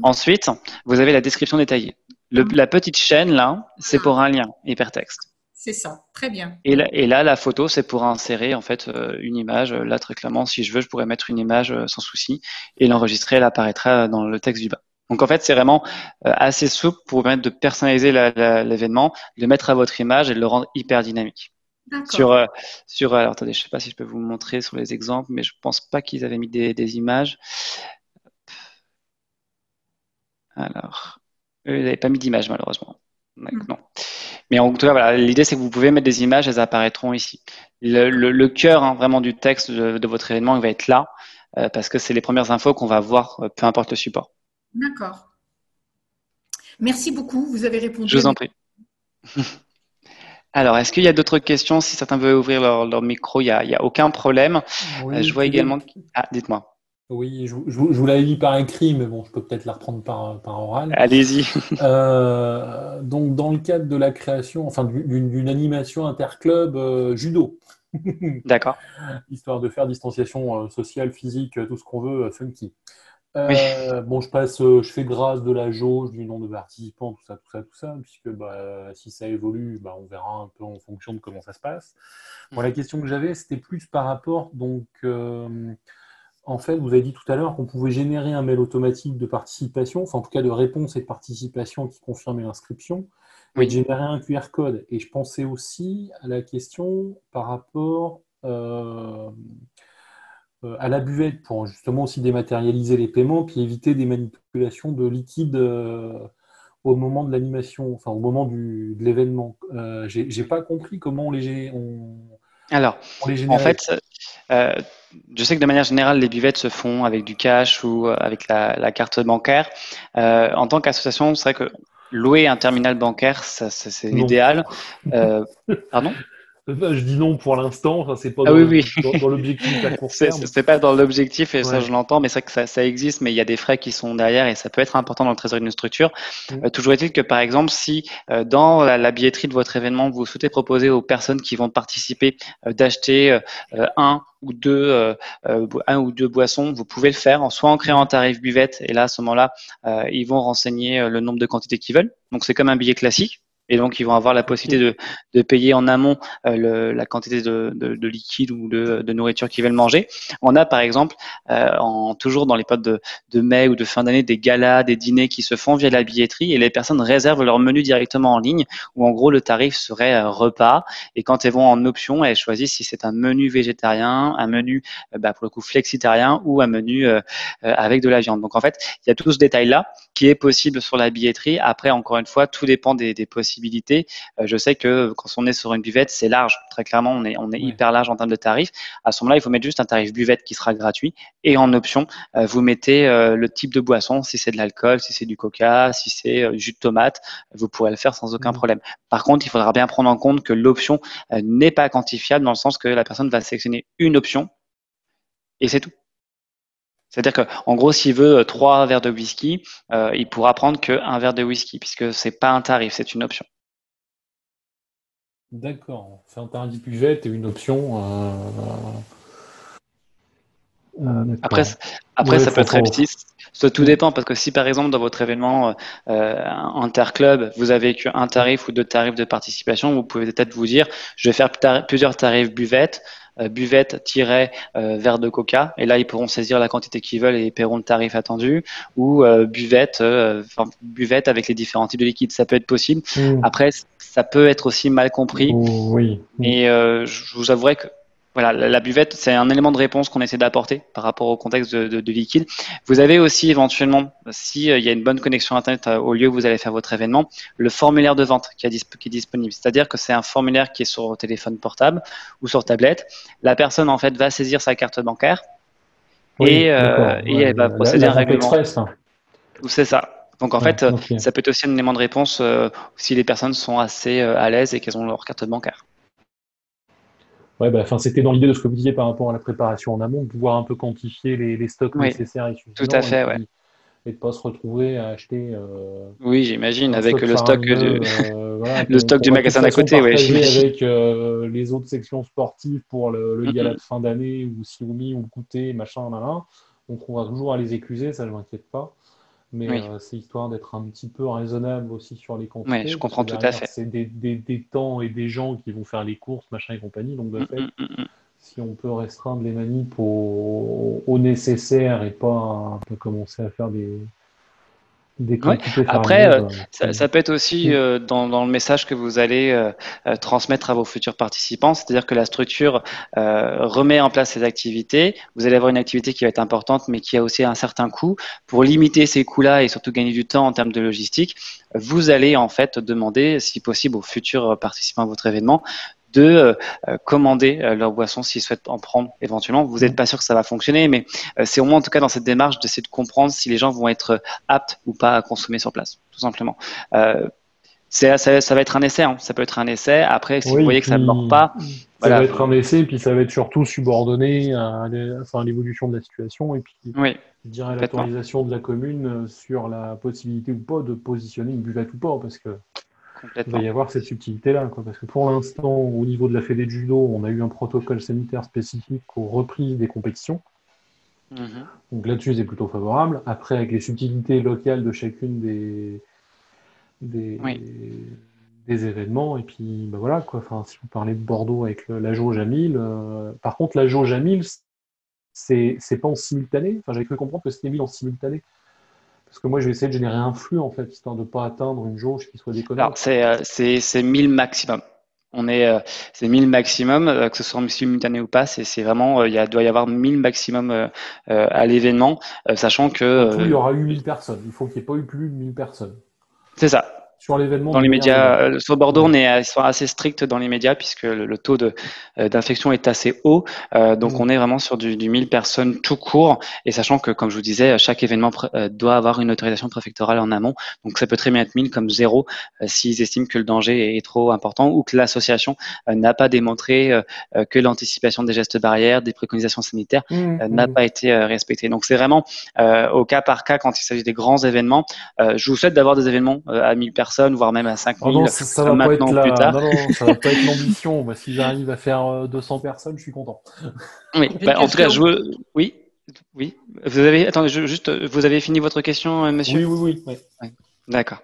Ensuite, vous avez la description détaillée. La petite chaîne, là, c'est pour un lien hypertexte. C'est ça. Très bien. Et là, la photo, c'est pour insérer en fait une image. Là, très clairement, si je veux, je pourrais mettre une image sans souci et l'enregistrer. Elle apparaîtra dans le texte du bas. Donc en fait, c'est vraiment assez souple pour permettre de personnaliser l'événement, de le mettre à votre image et de le rendre hyper dynamique. Sur, D'accord. alors attendez, je ne sais pas si je peux vous montrer sur les exemples, mais je pense pas qu'ils avaient mis des images. Alors, eux, ils n'avaient pas mis d'image malheureusement. Donc, non. Mais en tout cas, voilà, l'idée c'est que vous pouvez mettre des images, elles apparaîtront ici. Le cœur vraiment du texte de votre événement, il va être là, parce que c'est les premières infos qu'on va voir, peu importe le support. D'accord. Merci beaucoup. Vous avez Je répondu à vous en mes... prie. Alors, est-ce qu'il y a d'autres questions? Si certains veulent ouvrir leur micro, il y a aucun problème. Je Oui, vois également. Ah, dites-moi. oui, je vous l'avais dit par écrit, mais bon, je peux peut-être la reprendre par oral. Allez-y. Donc, dans le cadre de la création, enfin, d'une animation interclub judo, D'accord. histoire de faire distanciation sociale, physique, tout ce qu'on veut, funky. Oui. Bon, je fais grâce de la jauge, du nombre de participants, tout ça, puisque si ça évolue, on verra un peu en fonction de comment ça se passe. Bon, la question que j'avais, c'était plus par rapport, donc, en fait, vous avez dit tout à l'heure qu'on pouvait générer un mail automatique de participation, enfin en tout cas de réponse et de participation qui confirmait l'inscription, et de Oui. générer un QR code. Et je pensais aussi à la question par rapport à la buvette pour justement aussi dématérialiser les paiements, puis éviter des manipulations de liquide au moment de l'animation, enfin au moment de l'événement. J'ai pas compris comment Alors, on les en générait. fait, euh, je sais que de manière générale, les buvettes se font avec du cash ou avec la carte bancaire. En tant qu'association, c'est vrai que louer un terminal bancaire, c'est Non. l'idéal. Pardon? Je dis non pour l'instant, enfin, c'est pas Ah oui, oui. dans l'objectif à court terme. C'est pas dans l'objectif et ça Ouais. je l'entends, mais c'est vrai que ça existe, mais il y a des frais qui sont derrière et ça peut être important dans le trésor d'une structure. Mm. Toujours est-il que par exemple, si dans la billetterie de votre événement, vous souhaitez proposer aux personnes qui vont participer d'acheter un ou deux boissons, vous pouvez le faire, soit en créant un tarif buvette et là à ce moment-là, ils vont renseigner le nombre de quantités qu'ils veulent. Donc c'est comme un billet classique. Et donc, ils vont avoir la possibilité de payer en amont la quantité de liquide ou de nourriture qu'ils veulent manger. On a par exemple, toujours dans les périodes de mai ou de fin d'année, des galas, des dîners qui se font via la billetterie et les personnes réservent leur menu directement en ligne où en gros le tarif serait repas et quand elles vont en option, elles choisissent si c'est un menu végétarien, un menu pour le coup flexitarien ou un menu avec de la viande. Donc en fait, il y a tout ce détail-là qui est possible sur la billetterie. Après, encore une fois, tout dépend des possibilités. Je sais que quand on est sur une buvette, c'est large. Très clairement, on est Ouais. hyper large en termes de tarifs. À ce moment-là, il faut mettre juste un tarif buvette qui sera gratuit. Et en option, vous mettez le type de boisson, si c'est de l'alcool, si c'est du coca, si c'est du jus de tomate, vous pourrez le faire sans aucun Mm. problème. Par contre, il faudra bien prendre en compte que l'option n'est pas quantifiable dans le sens que la personne va sélectionner une option et c'est tout. C'est-à-dire qu'en gros, s'il veut 3 verres de whisky, il pourra prendre qu'un verre de whisky, puisque c'est pas un tarif, c'est une option. D'accord. C'est un tarif buvette et une option. Après, D'accord. après, Ouais, ça peut être très petit. Ça tout Mm. dépend, parce que si par exemple dans votre événement interclub, vous avez qu'un tarif ou deux tarifs de participation, vous pouvez peut-être vous dire, je vais faire plusieurs tarifs buvette, buvette-verre de coca, et là ils pourront saisir la quantité qu'ils veulent et ils paieront le tarif attendu, ou buvette avec les différents types de liquides. Ça peut être possible. Mm. Après, ça peut être aussi mal compris. Oui. Mm. Mais je vous avouerai que voilà, la buvette, c'est un élément de réponse qu'on essaie d'apporter par rapport au contexte de liquide. Vous avez aussi éventuellement, si il y a une bonne connexion Internet au lieu où vous allez faire votre événement, le formulaire de vente qui est disponible. C'est-à-dire que c'est un formulaire qui est sur téléphone portable ou sur tablette. La personne, en fait, va saisir sa carte bancaire Oui, d'accord. et elle va procéder La à un vente règlement. express. C'est ça. Donc, en Ouais, fait, ok. ça peut être aussi un élément de réponse si les personnes sont assez à l'aise et qu'elles ont leur carte bancaire. Ouais, enfin, c'était dans l'idée de ce que vous disiez par rapport à la préparation en amont, de pouvoir un peu quantifier les stocks Oui, nécessaires et tout à suffisants, fait, ouais. et de pas se retrouver à acheter Oui, j'imagine, un avec stock faramineux, voilà, le stock qu'on du va de toute magasin d'à façon côté, ouais, partager j'imagine. avec les autres sections sportives pour le Mm, gala mm. de fin d'année, ou Xiaomi, ou le goûter, machin, là, là. On trouvera toujours à les écluser, ça je m'inquiète pas. Mais Oui, c'est histoire d'être un petit peu raisonnable aussi sur les ouais, je quantités, parce que comprends tout à derrière, fait. c'est des temps et des gens qui vont faire les courses, machin et compagnie. Donc, de Mm, fait, mm, mm, mm. si on peut restreindre les manips au nécessaire et pas un peu commencer à faire Dès Ouais. que tout est Après, fermé, ça peut être aussi dans le message que vous allez transmettre à vos futurs participants, c'est-à-dire que la structure remet en place ces activités. Vous allez avoir une activité qui va être importante, mais qui a aussi un certain coût. Pour limiter ces coûts-là et surtout gagner du temps en termes de logistique, vous allez en fait demander, si possible, aux futurs participants à votre événement de commander leur boisson s'ils souhaitent en prendre éventuellement. Vous n'êtes pas sûr que ça va fonctionner, mais c'est au moins en tout cas dans cette démarche d'essayer de comprendre si les gens vont être aptes ou pas à consommer sur place, tout simplement. Ça va être un essai, hein. Ça peut être un essai. Après, si vous oui, voyez que ça ne mord puis pas, ça voilà, va être un essai, puis ça va être surtout subordonné à l'évolution de la situation, et puis oui, je dirais complètement. l'autorisation de la commune sur la possibilité ou pas de positionner une buvette ou pas, parce que il va Complètement. y avoir cette subtilité-là, quoi. Parce que pour l'instant, au niveau de la Fédé de judo, on a eu un protocole sanitaire spécifique aux reprises des compétitions. Mhm. Donc là-dessus, c'est plutôt favorable. Après, avec les subtilités locales de chacune Oui. des événements, et puis bah voilà, quoi. Enfin, si vous parlez de Bordeaux avec la jauge à 1000, par contre, la jauge à 1000, c'est pas en simultané. Enfin, j'avais cru comprendre que c'était mis en simultané. Parce que moi, je vais essayer de générer un flux, en fait, histoire de ne pas atteindre une jauge qui soit Alors, déconnante. c'est 1000 maximum. C'est 1000 maximum, que ce soit simultané ou pas. C'est vraiment, doit y avoir 1000 maximum à l'événement, sachant que En tout, il y aura eu 1000 personnes. Il faut qu'il n'y ait pas eu plus de 1000 personnes. c'est ça. Sur l'événement, Dans d'une les manière médias, globale. sur Bordeaux, Ouais. ils sont assez stricts dans les médias puisque le taux d'infection est assez haut. Donc, on est vraiment sur du 1000 personnes tout court. Et sachant que, comme je vous disais, chaque événement doit avoir une autorisation préfectorale en amont. Donc, ça peut très bien être 1000 comme zéro s'ils estiment que le danger est trop important ou que l'association n'a pas démontré que l'anticipation des gestes barrières, des préconisations sanitaires n'a pas été respectée. Donc, c'est vraiment au cas par cas quand il s'agit des grands événements. Je vous souhaite d'avoir des événements à 1000 personnes, voire même à Oh non, 5000, que ce ça soit va pas maintenant être ou plus la... tard. non, non, ça va pas être l'ambition. Moi, si j'arrive à faire 200 personnes, je suis content. Oui, J'ai une en tout cas, question. oui, oui. Vous avez, attendez, juste, vous avez fini votre question, monsieur? Oui, oui, oui. Ouais. Oui. D'accord.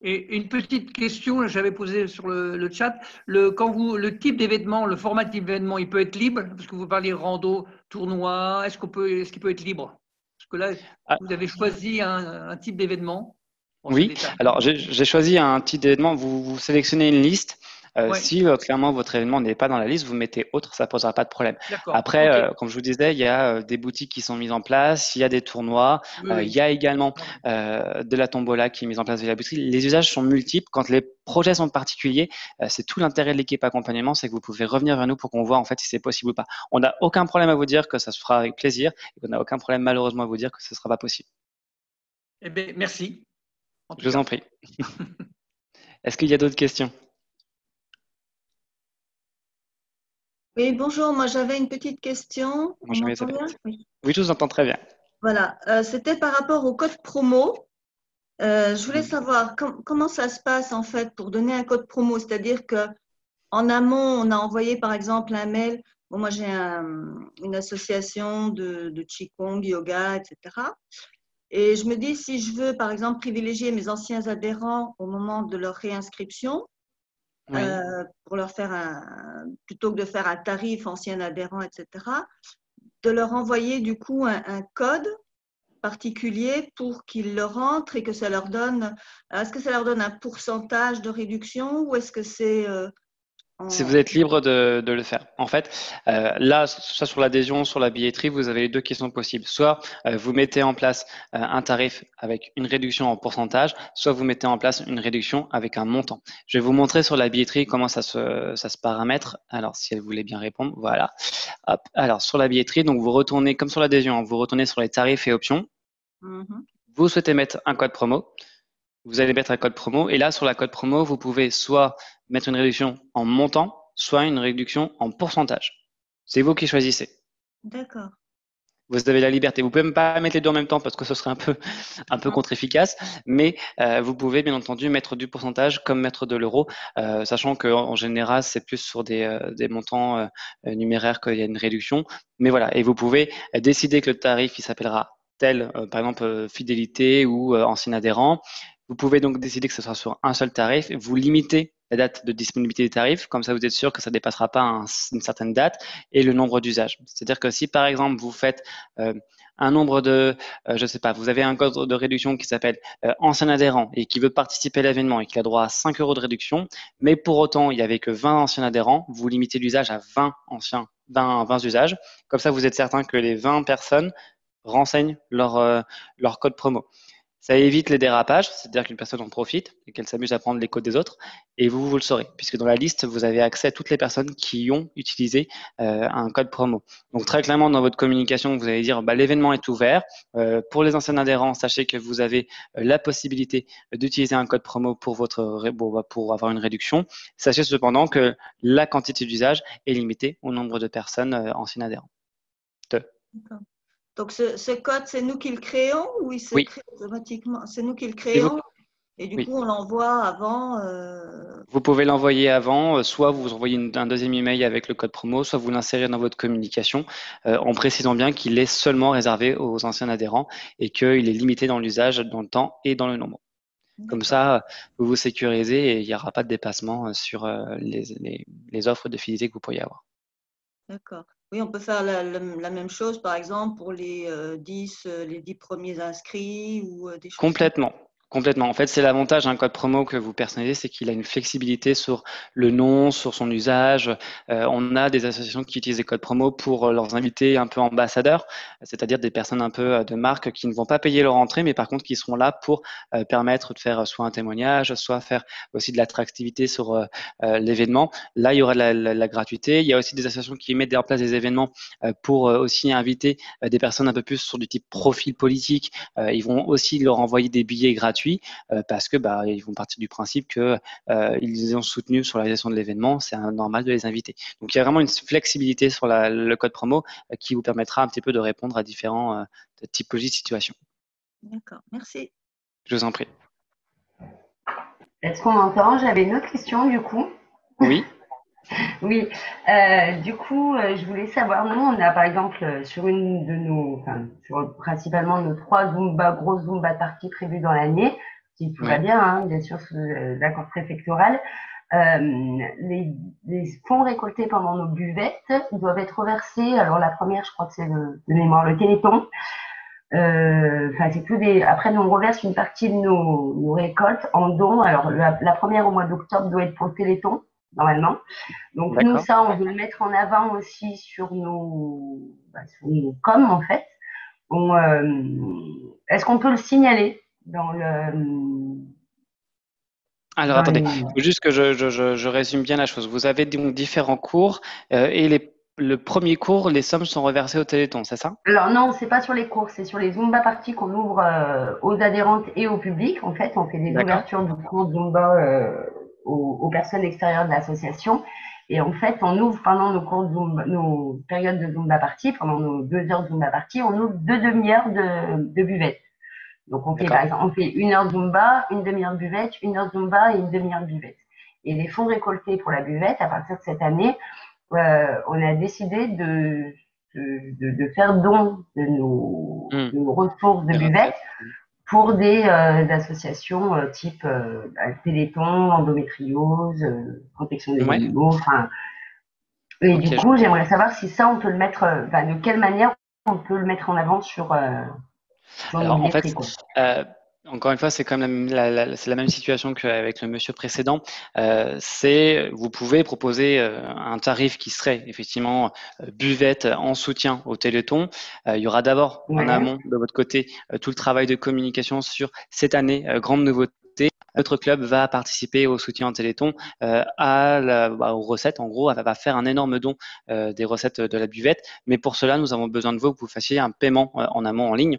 Et une petite question, j'avais posé sur le chat. Le type d'événement, le format d'événement, il peut être libre, parce que vous parlez rando, tournoi, est-ce qu'il peut être libre? Parce que là, Ah, vous avez choisi un type d'événement. Bon, ça oui, détaille. alors j'ai choisi un type d'événement. Vous sélectionnez une liste. Ouais, Si clairement votre événement n'est pas dans la liste, vous mettez autre, ça posera pas de problème. d'accord. Après, Ok. comme je vous disais, il y a des boutiques qui sont mises en place, il y a des tournois, Oui, il oui. y a également de la tombola qui est mise en place via la billetterie. Les usages sont multiples. Quand les projets sont particuliers, c'est tout l'intérêt de l'équipe accompagnement, c'est que vous pouvez revenir vers nous pour qu'on voit en fait si c'est possible ou pas. On n'a aucun problème à vous dire que ça se fera avec plaisir et qu'on n'a aucun problème malheureusement à vous dire que ce ne sera pas possible. Eh bien, merci, en tout Je vous en cas. prie. Est-ce qu'il y a d'autres questions? Oui, bonjour, moi j'avais une petite question. On Bonjour m'entend bien? Elisabeth. Oui. Oui, je vous entends très bien. Voilà, c'était par rapport au code promo. Je voulais savoir comment ça se passe en fait pour donner un code promo, c'est-à-dire que en amont, on a envoyé par exemple un mail. Bon, moi j'ai une association de Qigong, yoga, etc. Et je me dis si je veux par exemple privilégier mes anciens adhérents au moment de leur réinscription, Oui. pour leur faire plutôt que de faire un tarif ancien adhérent, etc., de leur envoyer du coup un code particulier pour qu'ils le rentrent et que ça leur donne. Est-ce que ça leur donne un pourcentage de réduction ou est-ce que c'est Si vous êtes libre de le faire. En fait, là, soit sur l'adhésion, sur la billetterie, vous avez les deux qui sont possibles. Soit vous mettez en place un tarif avec une réduction en pourcentage, soit vous mettez en place une réduction avec un montant. Je vais vous montrer sur la billetterie comment ça se paramètre. Alors, si elle voulait bien répondre, voilà. Hop. Alors, sur la billetterie, donc vous retournez, comme sur l'adhésion, hein, vous retournez sur les tarifs et options. Vous souhaitez mettre un code promo. Vous allez mettre un code promo et là, sur la code promo, vous pouvez soit mettre une réduction en montant, soit une réduction en pourcentage. C'est vous qui choisissez. D'accord. Vous avez la liberté. Vous pouvez même pas mettre les deux en même temps parce que ce serait un peu contre-efficace, mais vous pouvez bien entendu mettre du pourcentage comme mettre de l'euro, sachant qu'en général, c'est plus sur des montants numéraires qu'il y a une réduction. Mais voilà, et vous pouvez décider que le tarif, il s'appellera tel, par exemple, fidélité ou ancien adhérent. Vous pouvez donc décider que ce sera sur un seul tarif. Vous limitez la date de disponibilité des tarifs, comme ça vous êtes sûr que ça ne dépassera pas une certaine date et le nombre d'usages. C'est-à-dire que si par exemple vous faites un nombre de, je sais pas, vous avez un code de réduction qui s'appelle ancien adhérent et qui veut participer à l'événement et qui a droit à 5 € de réduction, mais pour autant, il n'y avait que 20 anciens adhérents, vous limitez l'usage à 20 usages. Comme ça, vous êtes certain que les 20 personnes renseignent leur code promo. Ça évite les dérapages, c'est-à-dire qu'une personne en profite et qu'elle s'amuse à prendre les codes des autres. Et vous le saurez, puisque dans la liste, vous avez accès à toutes les personnes qui ont utilisé un code promo. Donc très clairement, dans votre communication, vous allez dire l'événement est ouvert. Pour les anciens adhérents, sachez que vous avez la possibilité d'utiliser un code promo pour avoir une réduction. Sachez cependant que la quantité d'usage est limitée au nombre de personnes anciens adhérents. D'accord. Donc, ce code, c'est nous qui le créons ou il se crée automatiquement? C'est nous qui le créons et du coup, on l'envoie avant. Vous pouvez l'envoyer avant, soit vous envoyez un deuxième email avec le code promo, soit vous l'insérez dans votre communication en précisant bien qu'il est seulement réservé aux anciens adhérents et qu'il est limité dans l'usage, dans le temps et dans le nombre. Comme ça, vous vous sécurisez et il n'y aura pas de dépassement sur les offres de fidélité que vous pourriez avoir. D'accord. Oui, on peut faire la même chose, par exemple, pour les 10 premiers inscrits ou des choses. Complètement. Complètement. En fait, c'est l'avantage d'un code promo que vous personnalisez, c'est qu'il a une flexibilité sur le nom, sur son usage. On a des associations qui utilisent des codes promo pour leurs invités un peu ambassadeurs, c'est-à-dire des personnes un peu de marque qui ne vont pas payer leur entrée, mais par contre qui seront là pour permettre de faire soit un témoignage, soit faire aussi de l'attractivité sur l'événement. Là, il y aura de la gratuité. Il y a aussi des associations qui mettent en place des événements pour aussi inviter des personnes un peu plus sur du type profil politique. Ils vont aussi leur envoyer des billets gratuits parce que ils vont partir du principe que ils les ont soutenus sur la réalisation de l'événement, c'est normal de les inviter. Donc il y a vraiment une flexibilité sur le code promo qui vous permettra un petit peu de répondre à différents typologies de situations. D'accord, merci. Je vous en prie. Est-ce qu'on m'entend? J'avais une autre question du coup. Oui. Oui, du coup, je voulais savoir, nous, on a par exemple sur une de nos, sur principalement nos 3 grosses Zumba parties prévues dans l'année, si tout va bien, hein, bien sûr, sous l'accord préfectoral, les fonds récoltés pendant nos buvettes doivent être reversés. Alors la première, je crois que c'est de mémoire le Téléthon. C'est que après, nous on reverse une partie de nos récoltes en dons. Alors la première au mois d'octobre doit être pour le Téléthon, normalement. Donc nous, ça, on veut le mettre en avant aussi sur nos coms, en fait. Est-ce qu'on peut le signaler dans le… Alors attendez, il faut juste que je résume bien la chose. Vous avez donc différents cours et le premier cours, les sommes sont reversées au Téléthon, c'est ça? Alors non, c'est pas sur les cours, c'est sur les Zumba parties qu'on ouvre aux adhérentes et au public. En fait, on fait des ouvertures de cours Zumba aux personnes extérieures de l'association. Et en fait, on ouvre pendant nos périodes de Zumba parties, pendant nos 2 heures de Zumba parties, on ouvre 2 demi-heures de buvette. Donc on fait par exemple, on fait 1 heure Zumba, une demi-heure de buvette, 1 heure Zumba et une demi-heure de buvette. Et les fonds récoltés pour la buvette, à partir de cette année, on a décidé de faire don de nos ressources de buvette pour des associations type Téléthon, endométriose, protection des animaux. Et du coup, j'aimerais savoir si ça, on peut le mettre, de quelle manière on peut le mettre en avant sur alors en fait, encore une fois, c'est quand même c'est la même situation qu'avec le monsieur précédent. Vous pouvez proposer un tarif qui serait effectivement buvette en soutien au Téléthon. Il y aura d'abord en amont de votre côté tout le travail de communication sur cette année, grande nouveauté. Notre club va participer au soutien en Téléthon aux recettes. En gros, elle va faire un énorme don des recettes de la buvette. Mais pour cela, nous avons besoin de vous que vous fassiez un paiement en amont en ligne.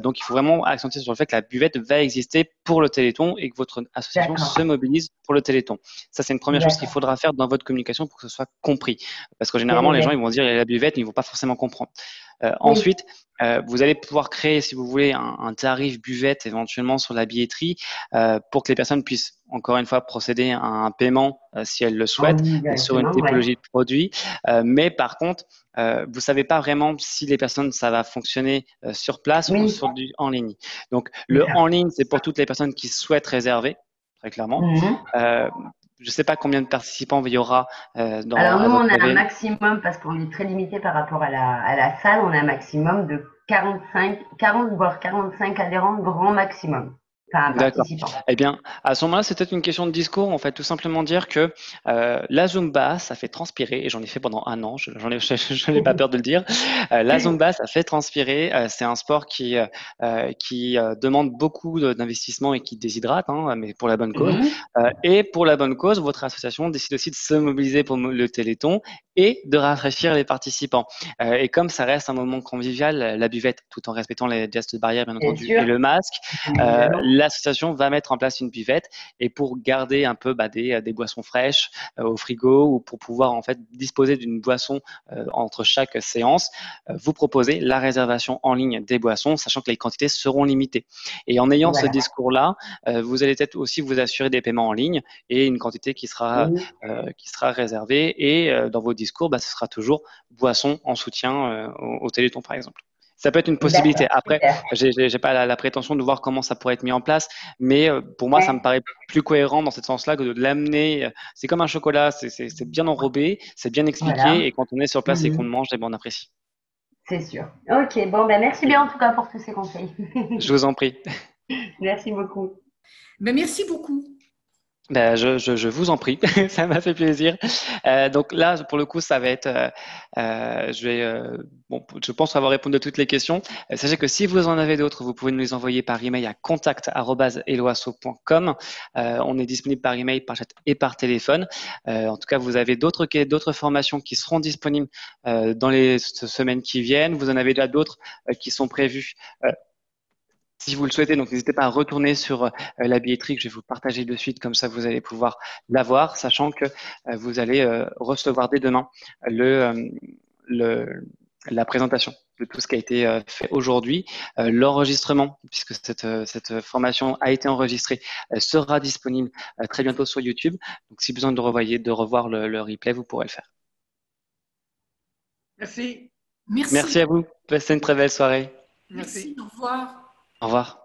Donc, il faut vraiment accentuer sur le fait que la buvette va exister pour le Téléthon et que votre association se mobilise pour le Téléthon. Ça, c'est une première chose qu'il faudra faire dans votre communication pour que ce soit compris. Parce que généralement, les gens ils vont dire il y a la buvette, mais ils ne vont pas forcément comprendre. Ensuite, vous allez pouvoir créer, si vous voulez, un tarif buvette éventuellement sur la billetterie pour que les personnes puissent, encore une fois, procéder à un paiement si elles le souhaitent sur une typologie de produit. Mais par contre, vous ne savez pas vraiment si les personnes, ça va fonctionner sur place ou sur du en ligne. Donc, le en ligne, c'est pour toutes les personnes qui souhaitent réserver, très clairement. Je ne sais pas combien de participants il y aura. Alors nous, on a un maximum, parce qu'on est très limité par rapport à la salle, on a un maximum de 40 voire 45 adhérents grand maximum. Enfin, D'accord. participants. Eh bien, à ce moment-là, c'est peut-être une question de discours. En fait, tout simplement dire que la Zumba, ça fait transpirer, et j'en ai fait pendant un an, je n'ai pas peur de le dire. La Zumba, ça fait transpirer. C'est un sport qui demande beaucoup d'investissement et qui déshydrate, hein, mais pour la bonne cause. Et pour la bonne cause, votre association décide aussi de se mobiliser pour le Téléthon et de rafraîchir les participants. Et comme ça reste un moment convivial, la buvette, tout en respectant les gestes barrières, bien entendu, et le masque, l'association va mettre en place une buvette et pour garder un peu des boissons fraîches au frigo ou pour pouvoir en fait disposer d'une boisson entre chaque séance, vous proposez la réservation en ligne des boissons, sachant que les quantités seront limitées. Et en ayant ce discours-là, vous allez peut-être aussi vous assurer des paiements en ligne et une quantité qui sera réservée. Et dans vos discours, ce sera toujours boisson en soutien au Téléthon, par exemple. Ça peut être une possibilité. Après, j'ai pas la prétention de voir comment ça pourrait être mis en place, mais pour moi, ça me paraît plus cohérent dans ce sens-là que de l'amener. C'est comme un chocolat, c'est bien enrobé, c'est bien expliqué, et quand on est sur place et qu'on le mange, on apprécie. C'est sûr. Ok, bon, merci bien en tout cas pour tous ces conseils. Je vous en prie. Merci beaucoup. Merci beaucoup. Je vous en prie, ça m'a fait plaisir. Donc là, pour le coup, ça va être, je pense avoir répondu à toutes les questions. Sachez que si vous en avez d'autres, vous pouvez nous les envoyer par email à contact@eloasso.com. On est disponible par email, par chat et par téléphone. En tout cas, vous avez d'autres formations qui seront disponibles dans les semaines qui viennent. Vous en avez déjà d'autres qui sont prévues. Si vous le souhaitez, donc n'hésitez pas à retourner sur la billetterie que je vais vous partager de suite, comme ça vous allez pouvoir l'avoir, sachant que vous allez recevoir dès demain la présentation de tout ce qui a été fait aujourd'hui. L'enregistrement, puisque cette formation a été enregistrée, sera disponible très bientôt sur YouTube. Donc si besoin de revoir le replay, vous pourrez le faire. Merci. Merci à vous. Passez une très belle soirée. Merci. Au revoir. Au revoir.